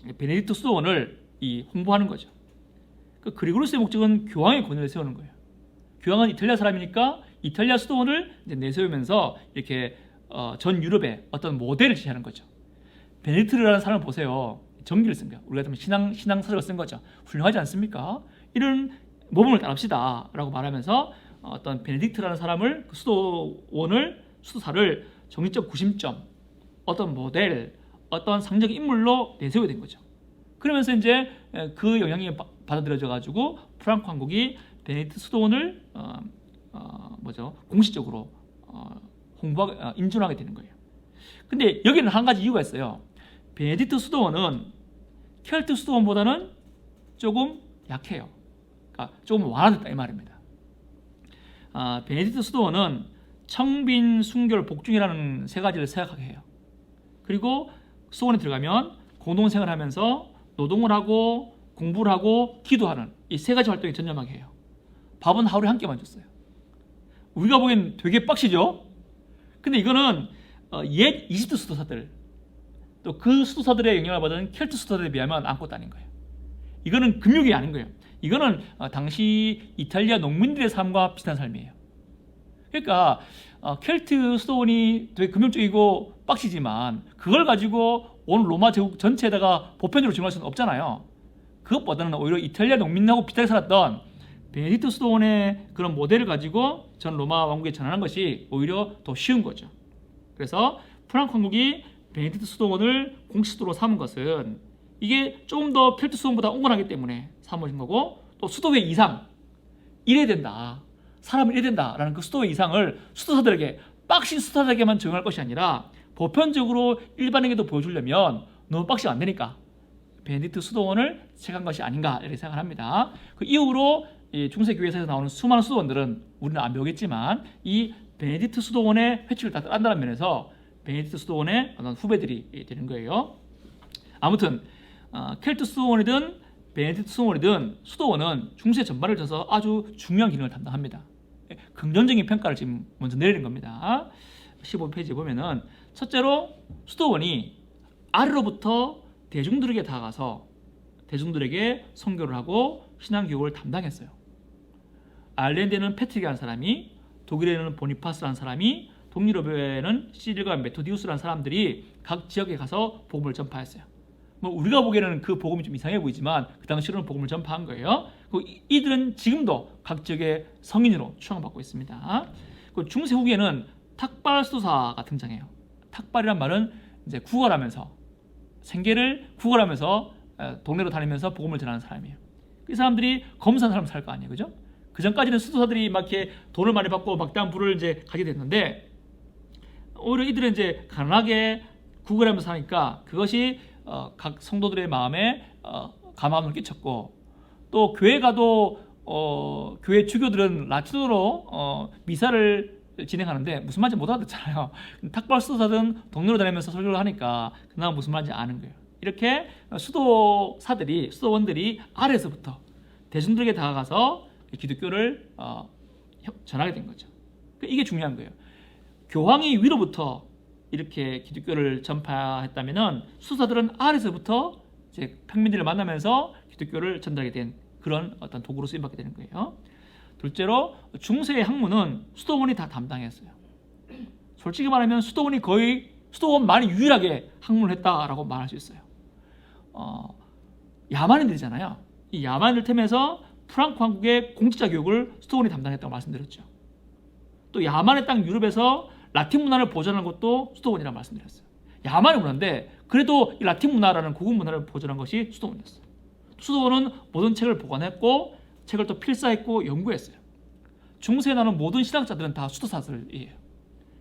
베네딕트 수도원을 홍보하는 거죠. 그리고리스의 목적은 교황의 권위를 세우는 거예요. 교황은 이탈리아 사람이니까 이탈리아 수도원을 이제 내세우면서 이렇게 전 유럽에 어떤 모델을 제시하는 거죠. 베네딕트라는 사람을 보세요. 정기를 쓴 거예요. 우리가 신앙 서적을 쓴 거죠. 훌륭하지 않습니까? 이런 모범을 따릅시다라고 말하면서 어떤 베네딕트라는 사람을, 그 수도사를 정신적 구심점, 어떤 모델, 어떤 상징 인물로 내세우게 된 거죠. 그러면서 이제 그 영향이 받아들여져 가지고 프랑크 왕국이 베네딕트 수도원을 공식적으로 인준하게 되는 거예요. 근데 여기는 한 가지 이유가 있어요. 베네딕트 수도원은 켈트 수도원보다는 조금 약해요. 그러니까 조금 완화됐다 이 말입니다. 베네딕트 수도원은 청빈, 순결, 복중이라는 세 가지를 생각하게 해요. 그리고 수도원에 들어가면 공동생활을 하면서 노동을 하고 공부를 하고 기도하는 이 세 가지 활동에 전념하게 해요. 밥은 하루에 한 끼만 줬어요. 우리가 보기엔 되게 빡시죠? 근데 이거는 옛 이집트 수도사들 또 그 수도사들의 영향을 받은 켈트 수도사들에 비하면 아무것도 아닌 거예요. 이거는 금욕이 아닌 거예요. 이거는 당시 이탈리아 농민들의 삶과 비슷한 삶이에요. 그러니까 켈트 수도원이 되게 금욕적이고 빡시지만 그걸 가지고 온 로마 제국 전체에다가 보편적으로 적용할 수는 없잖아요. 그것보다는 오히려 이탈리아 농민하고 비슷하게 살았던 베네딕트 수도원의 그런 모델을 가지고 전 로마 왕국에 전하는 것이 오히려 더 쉬운 거죠. 그래서 프랑크 왕국이 베네딕트 수도원을 공식 수도로 삼은 것은 이게 조금 더 켈트 수도원보다 온건하기 때문에 삼은 거고, 또 수도회 이상 이래야 된다, 사람은 이래야 된다라는 그 수도회 이상을 수도사들에게, 빡신 수도사들에게만 적용할 것이 아니라 보편적으로 일반에게도 보여주려면 너무 빡시면 안 되니까 베네딕트 수도원을 책한 것이 아닌가 이렇게 생각을 합니다. 그 이후로 중세 교회에서 나오는 수많은 수도원들은 우리는 안 배우겠지만 이 베네딕트 수도원의 회칙을 다 따른다는 면에서 베네딕트 수도원의 어떤 후배들이 되는 거예요. 아무튼 켈트 수도원이든 베네딕트 수도원이든 수도원은 중세 전반을 져서 아주 중요한 기능을 담당합니다. 긍정적인 평가를 지금 먼저 내리는 겁니다. 15페이지에 보면은 첫째로 수도원이 아래로부터 대중들에게 다가가서 대중들에게 선교를 하고 신앙교육을 담당했어요. 아일랜드에는 패트릭이라는 사람이, 독일에는 보니파스라는 사람이, 동유럽에는 시릴과 메토디우스라는 사람들이 각 지역에 가서 복음을 전파했어요. 뭐 우리가 보기에는 그 복음이 좀 이상해 보이지만 그 당시로는 복음을 전파한 거예요. 이들은 지금도 각 지역의 성인으로 추앙받고 있습니다. 중세 후기에는 탁발 수도사가 등장해요. 탁발이란 말은 이제 구걸하면서, 생계를 구걸하면서 동네로 다니면서 복음을 전하는 사람이에요. 그 사람들이 검사한 사람 살 거 아니에요, 그죠? 그 전까지는 수도사들이 막 이렇게 돈을 많이 받고 막대한 부를 이제 가게 됐는데, 오히려 이들은 이제 가난하게 구걸하면서 사니까 그것이 각 성도들의 마음에 감화를 끼쳤고, 또 교회 가도 교회 주교들은 라틴어로 미사를 진행하는데 무슨 말인지 못 알아듣잖아요. 탁발 수도사들은 동네로 다니면서 설교를 하니까 그나마 무슨 말인지 아는 거예요. 이렇게 수도사들이, 수도원들이 아래에서부터 대중들에게 다가가서 기독교를 전하게 된 거죠. 이게 중요한 거예요. 교황이 위로부터 이렇게 기독교를 전파했다면은 수도사들은 아래에서부터 이제 평민들을 만나면서 기독교를 전달하게 된 그런 어떤 도구로 쓰임받게 되는 거예요. 둘째로 중세의 학문은 수도원이 다 담당했어요. 솔직히 말하면 수도원이 거의 수도원만이 유일하게 학문을 했다라고 말할 수 있어요. 야만인들이잖아요. 이 야만인들 틈에서 프랑크 왕국의 공직자 교육을 수도원이 담당했다고 말씀드렸죠. 또 야만의 땅 유럽에서 라틴 문화를 보존하는 것도 수도원이라고 말씀드렸어요. 야만의 문화인데 그래도 이 라틴 문화라는 고급 문화를 보존한 것이 수도원이었어요. 수도원은 모든 책을 보관했고 책을 또 필사했고 연구했어요. 중세에 나오는 모든 신학자들은 다 수도사들이에요.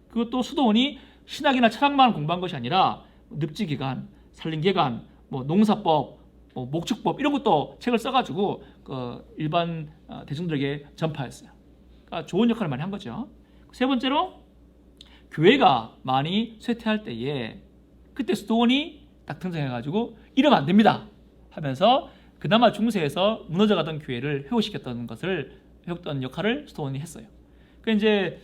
그것도 수도원이 신학이나 철학만 공부한 것이 아니라 늪지기간, 산림계간, 농사법, 목축법 이런 것도 책을 써가지고 일반 대중들에게 전파했어요. 그러니까 좋은 역할을 많이 한 거죠. 세 번째로 교회가 많이 쇠퇴할 때에 그때 수도원이 딱 등장해가지고 이러면 안 됩니다 하면서 그나마 중세에서 무너져가던 교회를 회복시켰던 역할을 수도원이 했어요. 그 이제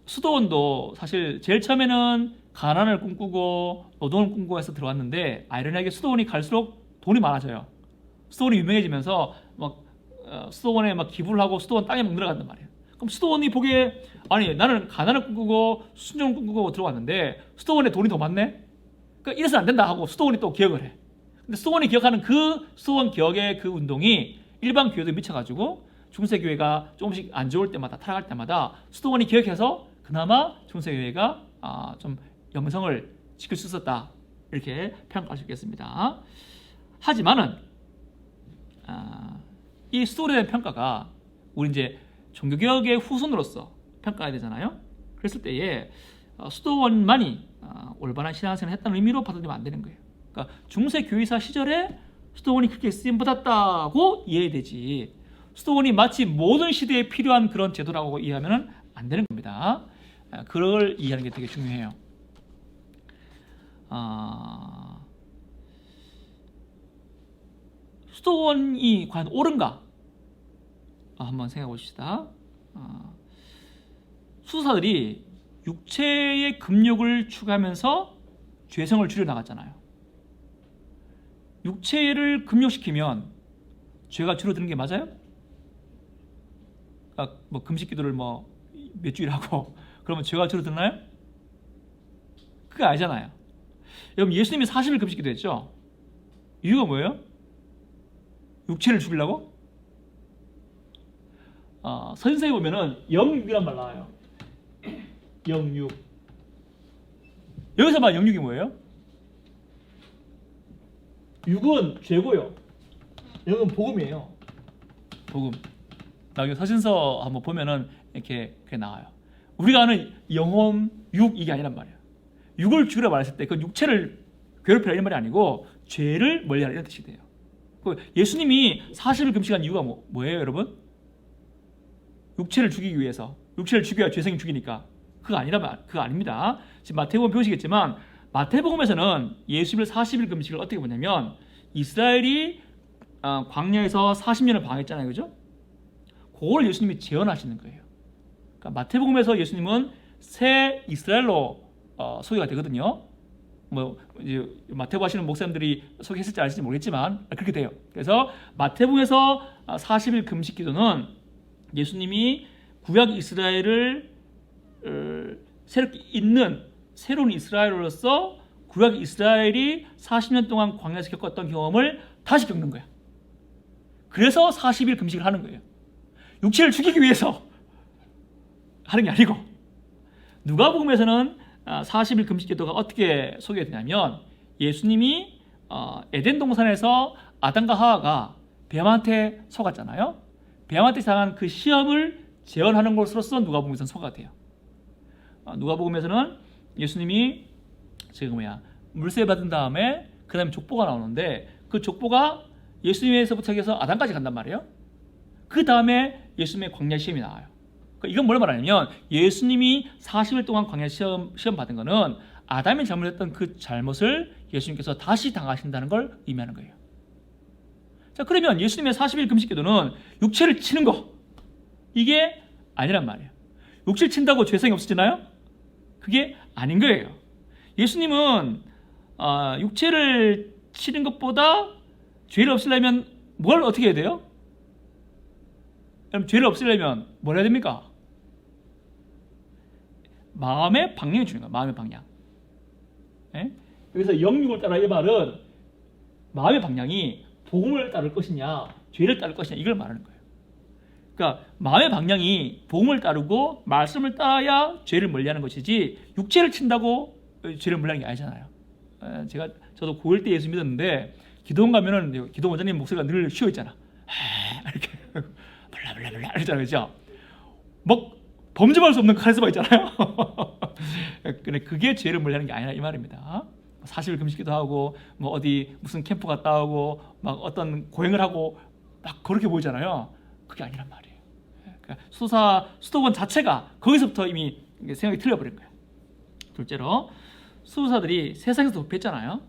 수도원도 사실 제일 처음에는 가난을 꿈꾸고 노동을 꿈꾸고 해서 들어왔는데 아이러니하게 수도원이 갈수록 돈이 많아져요. 수도원이 유명해지면서 수도원에 기부를 하고 수도원 땅에 들어간단 말이에요. 그럼 수도원이 보기에 아니 나는 가난을 꿈꾸고 순종을 꿈꾸고 들어왔는데 수도원에 돈이 더 많네? 그러니까 이래서는 안 된다 하고 수도원이 또 기억을 해. 근데 수도원이 기억하는 그 수도원 기억의 그 운동이 일반 교회도 미쳐가지고 중세교회가 조금씩 안 좋을 때마다 타락할 때마다 수도원이 기억해서 그나마 중세교회가 좀 영성을 지킬 수 있었다 이렇게 평가할 수 있겠습니다. 하지만은 이 수도원에 대한 평가가 우리 이제 종교개혁의 후손으로서 평가해야 되잖아요. 그랬을 때에 수도원만이 올바른 신앙생활을 했다는 의미로 받아들이면 안 되는 거예요. 그러니까 중세 교회사 시절에 수도원이 그렇게 쓰임 받았다고 이해되지, 수도원이 마치 모든 시대에 필요한 그런 제도라고 이해하면 안 되는 겁니다. 그걸 이해하는 게 되게 중요해요. 수도원이 과연 옳은가? 한번 생각해 봅시다. 수도사들이 육체의 금욕을 추구하면서 죄성을 줄여나갔잖아요. 육체를 금욕시키면 죄가 줄어드는 게 맞아요? 뭐 금식기도를 뭐 몇 주일 하고 그러면 죄가 줄어드나요? 그게 아니잖아요. 여러분, 예수님이 40일 금식기도 했죠? 이유가 뭐예요? 육체를 죽이려고? 선생에 보면은 영육이란 말 나와요. 영육. 여기서 말 영육이 뭐예요? 육은 죄고요, 영은 복음이에요. 복음. 나중에 서신서 한번 보면은 이렇게 나와요. 우리가 아는 영혼, 육, 이게 아니란 말이에요. 육을 죽이라 말했을 때 그 육체를 괴롭히라 이런 말이 아니고 죄를 멀리하라 이런 뜻이 돼요. 예수님이 40일 금식한 이유가 뭐예요, 여러분? 육체를 죽이기 위해서. 육체를 죽여야 죄성이 죽이니까. 그거 아닙니다. 지금 마태복음 배우시겠지만 마태복음에서는 예수님을 40일 금식을 어떻게 보냐면, 이스라엘이 광야에서 40년을 방했잖아요, 그죠? 그걸 예수님이 재현하시는 거예요. 그러니까 마태복음에서 예수님은 새 이스라엘로 소개가 되거든요. 뭐 이제 마태복음 하시는 목사님들이 소개했을지 아실지 모르겠지만 그렇게 돼요. 그래서 마태복음에서 40일 금식 기도는 예수님이 구약 이스라엘을 새롭게 잇는 새로운 이스라엘로서 구약 이스라엘이 40년 동안 광야에서 겪었던 경험을 다시 겪는 거야. 그래서 40일 금식을 하는 거예요. 육체를 죽이기 위해서 하는 게 아니고. 누가복음에서는 40일 금식 기도가 어떻게 소개되냐면, 예수님이 에덴 동산에서 아담과 하와가 뱀한테 속았잖아요. 뱀한테 당한 그 시험을 재현하는 것으로서 누가복음에서는 소개가 돼요. 누가복음에서는 예수님이 물세 받은 다음에 그 다음에 족보가 나오는데, 그 족보가 예수님에서부터 해서 아담까지 간단 말이에요. 그 다음에 예수님의 광야 시험이 나와요. 이건 뭘 말하냐면, 예수님이 40일 동안 광야 시험 받은 거는 아담이 잘못했던 그 잘못을 예수님께서 다시 당하신다는 걸 의미하는 거예요. 자, 그러면 예수님의 40일 금식 기도는 육체를 치는 거, 이게 아니란 말이에요. 육체를 친다고 죄성이 없어지나요? 그게 아닌 거예요. 예수님은 육체를 치는 것보다 죄를 없애려면 뭘 어떻게 해야 돼요? 그럼 죄를 없애려면 뭘 해야 됩니까? 마음의 방향을 주는 거야. 마음의 방향. 예? 여기서 영육을 따라 이 말은 마음의 방향이 복음을 따를 것이냐 죄를 따를 것이냐 이걸 말하는 거예요. 그러니까 마음의 방향이 복음을 따르고 말씀을 따라야 죄를 멀리하는 것이지, 육체를 친다고 죄를 멀리하는 게 아니잖아요. 저도 고1 때 예수 믿었는데 기도원 가면은 기도 원장님 목소리가 늘 쉬어 있잖아. 이렇게 블라블라블라 이러잖아요, 그죠? 막 범접할 수 없는 카리스마 있잖아요. 근데 그게 죄를 멀리하는 게 아니라 이 말입니다. 40일 금식기도 하고 뭐 어디 무슨 캠프 갔다 오고 막 어떤 고행을 하고 막 그렇게 보이잖아요. 그게 아니란 말이에요. 그러니까 수도원 자체가 거기서부터 이미 생각이 틀려버린 거예요. 둘째로, 수도사들이 세상에서 도피했잖아요.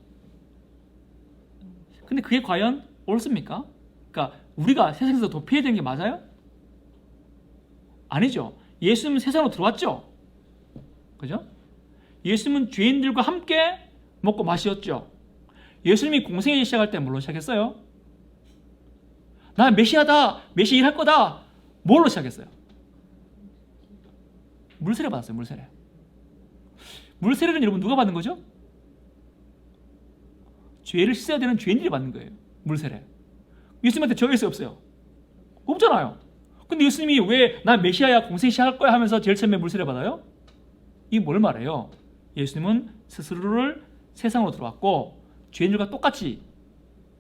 근데 그게 과연 옳습니까? 그러니까 우리가 세상에서 도피해야 되는 게 맞아요? 아니죠. 예수님은 세상으로 들어왔죠. 그죠? 예수님은 죄인들과 함께 먹고 마셨죠. 예수님이 공생애를 시작할 때 뭘로 시작했어요? 나 메시아다, 메시아 일할 거다. 뭘로 시작했어요? 물세례 받았어요. 물세례. 물세례는 여러분 누가 받는 거죠? 죄를 씻어야 되는 죄인들이 받는 거예요. 물세례. 예수님한테 저할 수 없어요. 없잖아요. 근데 예수님이 왜 나 메시아야, 공생애 시작할 거야 하면서 제일 처음에 물세례 받아요? 이게 뭘 말해요? 예수님은 스스로를 세상으로 들어왔고 죄인들과 똑같이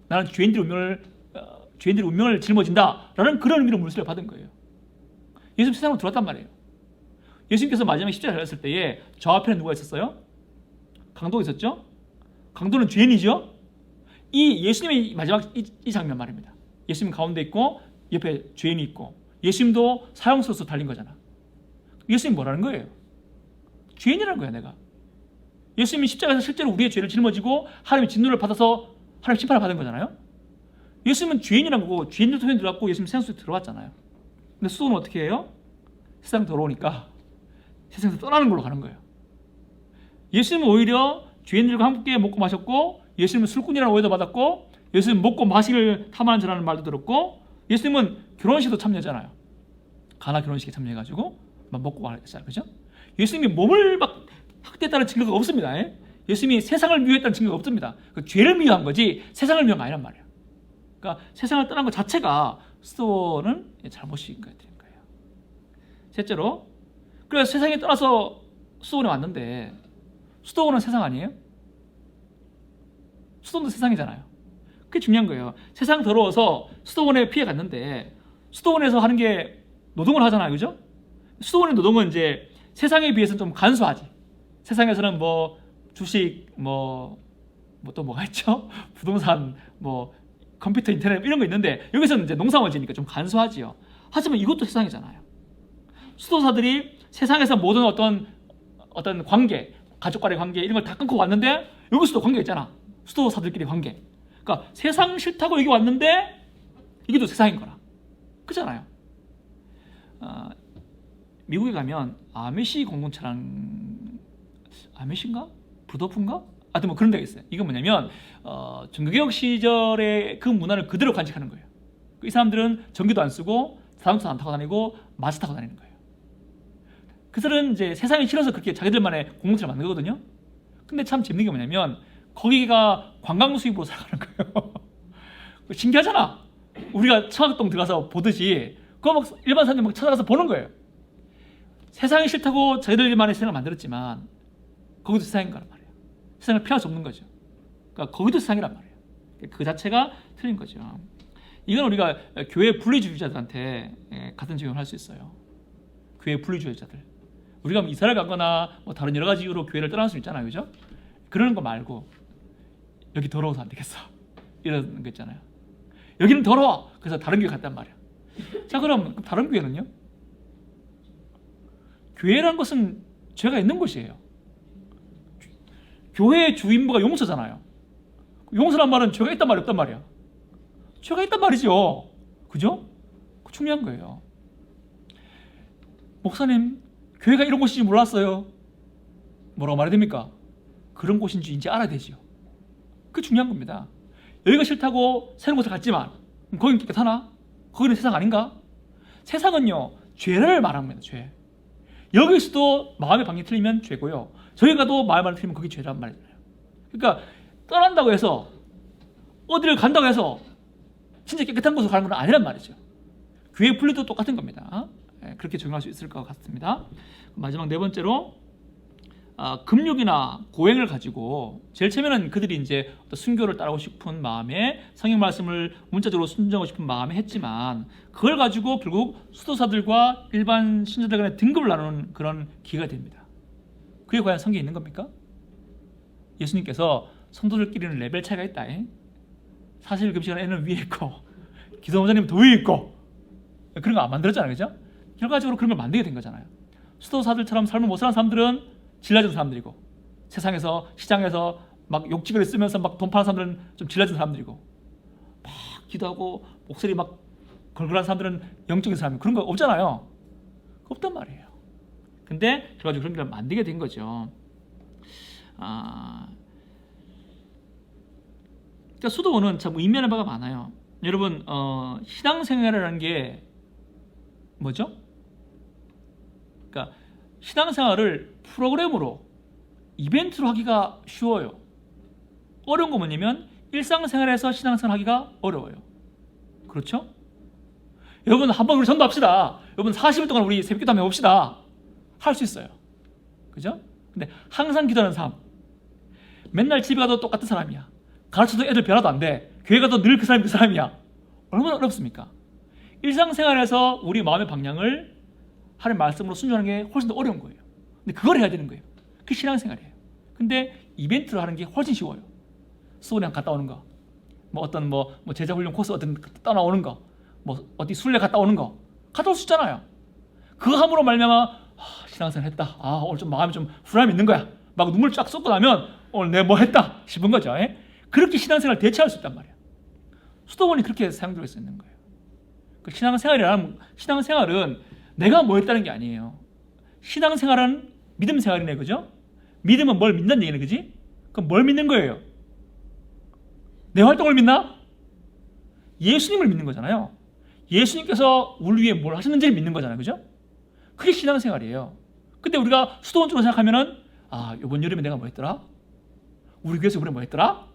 나는 죄인들의 운명을 짊어진다 라는 그런 의미로 물세례 받은 거예요. 예수님 세상으로 들어왔단 말이에요. 예수님께서 마지막에 십자가에 달렸을 때에 저 앞에는 누가 있었어요? 강도가 있었죠? 강도는 죄인이죠? 이 예수님의 마지막 이 장면 말입니다. 예수님 가운데 있고 옆에 죄인이 있고 예수님도 사형수로서 달린 거잖아. 예수님 뭐라는 거예요? 죄인이라는 거야 내가. 예수님이 십자가에서 실제로 우리의 죄를 짊어지고 하나님의 진노를 받아서 하나님의 심판을 받은 거잖아요. 예수님은 죄인이라는 거고 죄인들 손에 들어갔고 예수님 세상 속에 들어왔잖아요. 근데 수도는 어떻게 해요? 세상 더러우니까 세상에서 떠나는 걸로 가는 거예요. 예수님은 오히려 죄인들과 함께 먹고 마셨고 예수님은 술꾼이라는 오해도 받았고 예수님은 먹고 마시기를 탐하는 자라는 말도 들었고 예수님은 결혼식도 참여하잖아요. 가나 결혼식에 참여해가지고 막 먹고 마셨잖아요. 그죠? 예수님이 몸을 막 학대했다는 증거가 없습니다. 예수님이 세상을 미워했다는 증거가 없습니다. 그 죄를 미워한 거지 세상을 미워한 거 아니란 말이에요. 그러니까 세상을 떠난 것 자체가 스토어는 잘못인 거예요. 셋째로, 그래서 세상에 떠나서 수도원에 왔는데 수도원은 세상 아니에요? 수도원도 세상이잖아요. 그게 중요한 거예요. 세상 더러워서 수도원에 피해 갔는데 수도원에서 하는 게 노동을 하잖아요. 그죠? 수도원의 노동은 이제 세상에 비해서는 좀 간소하지. 세상에서는 뭐 주식 뭐 또 뭐가 있죠? 부동산 뭐 컴퓨터 인터넷 이런 거 있는데 여기서는 이제 농사만 지니까 좀 간소하지요. 하지만 이것도 세상이잖아요. 수도사들이 세상에서 모든 어떤 관계, 가족과의 관계 이런 걸 다 끊고 왔는데 여기서도 관계가 있잖아. 수도사들끼리 관계. 그러니까 세상 싫다고 여기 왔는데 이게 또 세상인 거라. 그잖아요. 미국에 가면 아메시 공동체랑 아메시인가? 부도프인가? 하여튼 뭐 그런 데가 있어요. 이건 뭐냐면 종교개혁 시절의 그 문화를 그대로 간직하는 거예요. 이 사람들은 전기도 안 쓰고 자동차 안 타고 다니고 마스 타고 다니는 거예요. 그들은 이제 세상이 싫어서 그렇게 자기들만의 공동체를 만든 거거든요. 근데 참 재밌는 게 뭐냐면 거기가 관광 수입으로 살아가는 거예요. 신기하잖아. 우리가 청학동 들어가서 보듯이 그거 막 일반 사람들 막 찾아가서 보는 거예요. 세상이 싫다고 자기들만의 세상을 만들었지만 거기도 세상인 거란 말이에요. 세상을 피할 수 없는 거죠. 그러니까 거기도 세상이란 말이에요. 그 자체가 틀린 거죠. 이건 우리가 교회 분리주의자들한테 같은 적용을 할 수 있어요. 교회 분리주의자들. 우리가 이사를 가거나 뭐 다른 여러 가지 이유로 교회를 떠날 수 있잖아요. 그죠? 그러는 거 말고 여기 더러워서 안 되겠어. 이런 거 있잖아요. 여기는 더러워. 그래서 다른 교회 갔단 말이야. 자, 그럼 다른 교회는요? 교회란 것은 죄가 있는 곳이에요. 교회의 주임무가 용서잖아요. 용서란 말은 죄가 있단 말이 없단 말이야. 죄가 있단 말이죠. 그죠? 중요한 거예요. 목사님, 교회가 이런 곳인지 몰랐어요. 뭐라고 말해야 됩니까? 그런 곳인지 이제 알아야 되지요. 그게 중요한 겁니다. 여기가 싫다고 새로운 곳에 갔지만 거긴 깨끗하나? 거기는 세상 아닌가? 세상은요, 죄를 말합니다. 죄. 여기서도 마음의 방향이 틀리면 죄고요. 저기 가도 마음의 방향이 틀리면 그게 죄란 말이잖아요. 그러니까 떠난다고 해서 어디를 간다고 해서 진짜 깨끗한 곳으로 가는 건 아니란 말이죠. 교회 분리도 똑같은 겁니다. 그렇게 적용할 수 있을 것 같습니다. 마지막 네 번째로 금욕이나 고행을 가지고 제일 처음에는 그들이 이제 순교를 따르고 싶은 마음에 성경 말씀을 문자적으로 순종하고 싶은 마음에 했지만 그걸 가지고 결국 수도사들과 일반 신자들 간의 등급을 나누는 그런 기회가 됩니다. 그게 과연 성경에 있는 겁니까? 예수님께서 성도들끼리는 레벨 차이가 있다. 사실 금식하는 애는 위에 있고 기도원자님은 더 위에 있고 그런 거 안 만들었잖아요. 그죠? 결과적으로 그런 걸 만들게 된 거잖아요. 수도사들처럼 삶을 못 사는 사람들은 질라진 사람들이고 세상에서 시장에서 막 욕지거리 쓰면서 막 돈 파는 사람들은 좀 질라진 사람들이고 막 기도하고 목소리 막 걸걸한 사람들은 영적인 사람 그런 거 없잖아요. 없단 말이에요. 근데 결과적으로 그런 걸 만들게 된 거죠. 그러니까 수도원은 참 의미하는 바가 많아요. 여러분 신앙생활이라는 게 뭐죠? 그러니까 신앙생활을 프로그램으로 이벤트로 하기가 쉬워요. 어려운 거 뭐냐면 일상생활에서 신앙생활 하기가 어려워요. 그렇죠? 여러분 한번 우리 전도합시다. 여러분 40일 동안 우리 새벽기도 한번 해봅시다. 할 수 있어요. 그죠? 근데 항상 기도하는 사람 맨날 집에 가도 똑같은 사람이야. 가르쳐도 애들 변화도 안 돼. 교회 가도 늘 그 사람이 그 사람이야. 얼마나 어렵습니까? 일상생활에서 우리 마음의 방향을 하나님 말씀으로 순종하는 게 훨씬 더 어려운 거예요. 근데 그걸 해야 되는 거예요. 그게 신앙생활이에요. 근데 이벤트를 하는 게 훨씬 쉬워요. 수원에 갔다 오는 거. 뭐 어떤 뭐 제자 훈련 코스 어떤 떠나오는 거, 뭐 어디 순례 갔다 오는 거 갔다 올 수 있잖아요. 그거 함으로 말미암아 신앙생활 했다. 오늘 좀 마음이 좀 후련함이 있는 거야. 막 눈물 쫙 쏟고 나면 오늘 내가 뭐 했다 싶은 거죠. 그렇게 신앙생활을 대체할 수 있단 말이야. 수도원이 그렇게 사용되고 있는 거예요. 그 신앙생활은 내가 뭐 했다는 게 아니에요. 신앙생활은 믿음 생활이네, 그죠? 믿음은 뭘 믿는 얘기네, 그지? 그럼 뭘 믿는 거예요? 내 활동을 믿나? 예수님을 믿는 거잖아요. 예수님께서 우리 위해 뭘 하셨는지를 믿는 거잖아요, 그죠? 그게 신앙생활이에요. 근데 우리가 수도원적으로 생각하면은 이번 여름에 내가 뭐 했더라? 우리 교회에서 우리 뭐 했더라?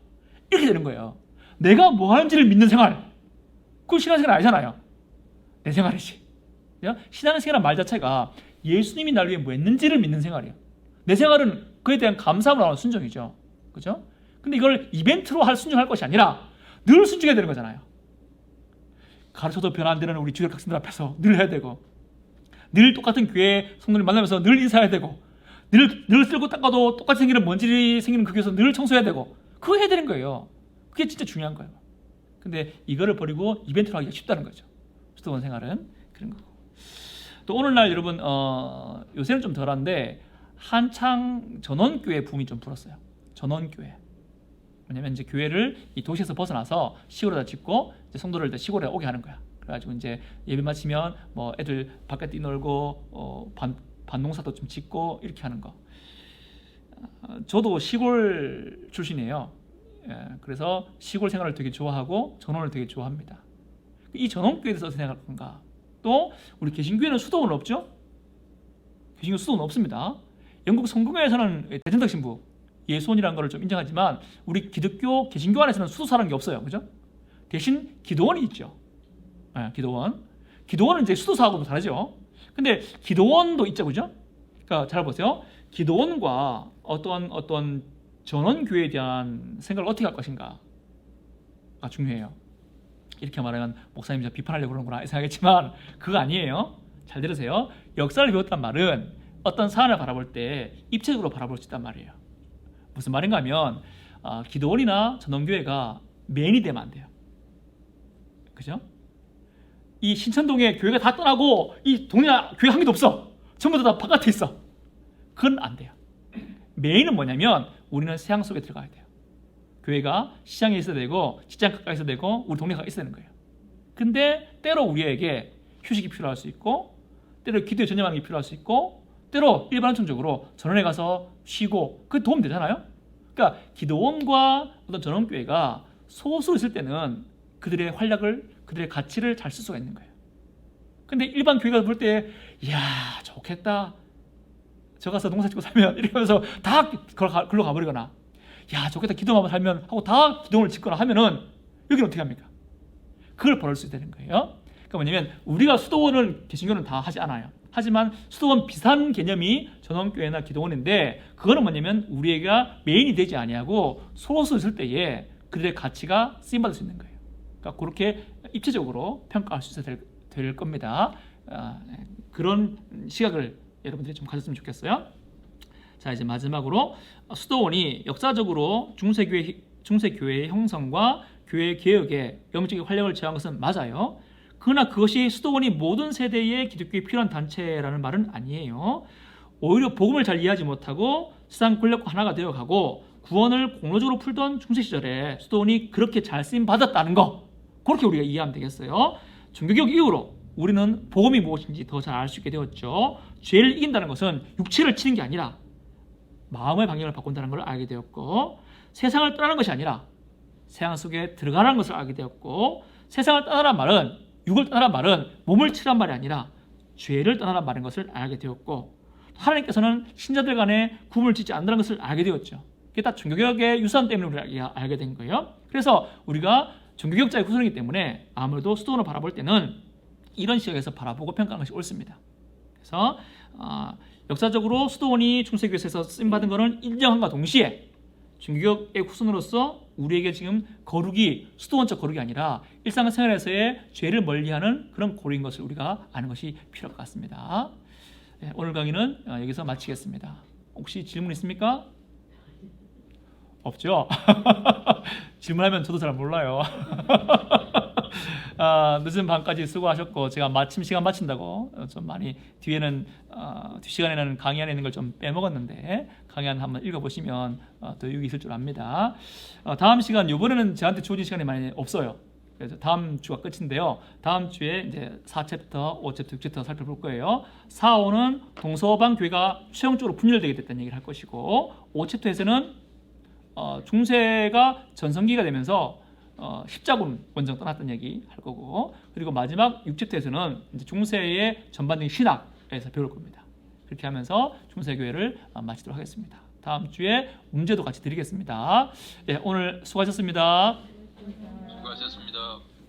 이렇게 되는 거예요. 내가 뭐 하는지를 믿는 생활. 그건 신앙생활 아니잖아요. 내 생활이지. 신앙생활이라는 말 자체가 예수님이 날 위해 뭐 했는지를 믿는 생활이에요. 내 생활은 그에 대한 감사함으로 하는 순종이죠. 그죠? 근데 이걸 이벤트로 순종할 것이 아니라 늘 순종해야 되는 거잖아요. 가르쳐도 변화 안 되는 우리 주일 학생들 앞에서 늘 해야 되고, 늘 똑같은 교회 성도들 만나면서 늘 인사해야 되고, 늘 쓸고 닦아도 똑같이 생기는 먼지 생기는 그 교회에서 늘 청소해야 되고, 그거 해야 되는 거예요. 그게 진짜 중요한 거예요. 근데 이거를 버리고 이벤트로 하기가 쉽다는 거죠. 수도원 생활은 그런 거고. 또 오늘날 여러분 요새는 좀 덜한데 한창 전원교회 붐이 좀 불었어요. 전원교회. 왜냐면 이제 교회를 이 도시에서 벗어나서 시골에다 짓고 이제 성도를 시골에 오게 하는 거야. 그래가지고 이제 예배 마치면 뭐 애들 밖에 뛰놀고 반농사도 좀 짓고 이렇게 하는 거. 저도 시골 출신이에요. 그래서 시골 생활을 되게 좋아하고 전원을 되게 좋아합니다. 이 전원교회에 대해서 어떻게 생각할 건가? 또 우리 개신교회는 수도원 없죠? 개신교 수도원 없습니다. 영국 성공회에서는 대전탁 신부 예수원이라는 걸 좀 인정하지만 우리 기독교 개신교 안에서는 수도사라는 게 없어요. 그죠? 대신 기도원이 있죠. 기도원은 이제 수도사하고도 다르죠. 근데 기도원도 있죠. 그죠? 그러니까 잘 보세요. 기도원과 어떤 전원교회에 대한 생각을 어떻게 할 것인가가 중요해요. 이렇게 말하면 목사님 저 비판하려고 그러는구나 생각했지만 그거 아니에요. 잘 들으세요. 역사를 배웠단 말은 어떤 사안을 바라볼 때 입체적으로 바라볼 수 있단 말이에요. 무슨 말인가 하면 기도원이나 전원교회가 메인이 되면 안 돼요. 그죠? 이 신천동에 교회가 다 떠나고 이 동네 교회 한 개도 없어. 전부 다 바깥에 있어. 그건 안 돼요. 메인은 뭐냐면 우리는 세상 속에 들어가야 돼요. 교회가 시장에 있어야 되고 직장 가까이 있어야 되고 우리 동네가 있어야 되는 거예요. 근데 때로 우리에게 휴식이 필요할 수 있고 때로 기도에 전념하는 게 필요할 수 있고 때로 일반적으로 전원에 가서 쉬고 그 도움 되잖아요. 그러니까 기도원과 어떤 전원교회가 소수로 있을 때는 그들의 활약을 그들의 가치를 잘 쓸 수가 있는 거예요. 근데 일반 교회가 볼 때 이야 좋겠다 저 가서 농사 짓고 살면 이렇게 하면서 다 글로 가버리거나 야 좋겠다 기도만 살면 하고 다 기도원을 짓거나 하면은 여기는 어떻게 합니까? 그걸 벌일 수 있다는 거예요. 그러니까 뭐냐면 우리가 수도원은 개신교는 다 하지 않아요. 하지만 수도원 비슷한 개념이 전원교회나 기도원인데 그거는 뭐냐면 우리가 메인이 되지 아니하고 소수 있을 때에 그들의 가치가 쓰임받을 수 있는 거예요. 그러니까 그렇게 입체적으로 평가할 수 있어야 될 겁니다. 그런 시각을 여러분들이 좀 가졌으면 좋겠어요. 자 이제 마지막으로 수도원이 역사적으로 중세교회의 형성과 교회 개혁에 영적인 활력을 제어한 것은 맞아요. 그러나 그것이 수도원이 모든 세대의 기독교에 필요한 단체라는 말은 아니에요. 오히려 복음을 잘 이해하지 못하고 세상 권력과 하나가 되어가고 구원을 공로적으로 풀던 중세 시절에 수도원이 그렇게 잘 쓰임 받았다는 거 그렇게 우리가 이해하면 되겠어요. 종교개혁 이후로 우리는 복음이 무엇인지 더 잘 알 수 있게 되었죠. 죄를 이긴다는 것은 육체를 치는 게 아니라 마음의 방향을 바꾼다는 걸 알게 되었고 세상을 떠나는 것이 아니라 세상 속에 들어가는 것을 알게 되었고 세상을 떠나란 말은 육을 떠나란 말은 몸을 치란 말이 아니라 죄를 떠나란 말인 것을 알게 되었고 하나님께서는 신자들 간에 구분을 짓지 않는다는 것을 알게 되었죠. 이게 다 종교개혁의 유산 때문에 우리가 알게 된 거예요. 그래서 우리가 종교개혁자의 후손이기 때문에 아무래도 수도원을 바라볼 때는 이런 시각에서 바라보고 평가하는 것이 옳습니다. 그래서 역사적으로 수도원이 중세교회에서 쓰임받은 것은 인정함과 동시에 종교개혁의 후손으로서 우리에게 지금 거룩이 수도원적 거룩이 아니라 일상생활에서의 죄를 멀리하는 그런 고리인 것을 우리가 아는 것이 필요할 것 같습니다. 오늘 강의는 여기서 마치겠습니다. 혹시 질문 있습니까? 없죠? 질문하면 저도 잘 몰라요. 늦은 밤까지 수고하셨고 제가 마침 시간 마친다고 좀 많이 뒤에는 뒷시간에는 강의 안에 있는 걸 좀 빼먹었는데 강의 안 한번 읽어보시면 더 유익이 있을 줄 압니다. 다음 시간 이번에는 저한테 주어진 시간이 많이 없어요. 그래서 다음 주가 끝인데요. 다음 주에 이제 4챕터, 5챕터, 6챕터 살펴볼 거예요. 4, 5는 동서방 교회가 최종적으로 분열되게 됐다는 얘기를 할 것이고 5챕터에서는 중세가 전성기가 되면서 십자군 원정 떠났던 얘기 할 거고 그리고 마지막 6챕터에서는 이제 중세의 전반적인 신학에서 배울 겁니다. 그렇게 하면서 중세교회를 마치도록 하겠습니다. 다음 주에 문제도 같이 드리겠습니다. 네, 오늘 수고하셨습니다. 수고하셨습니다.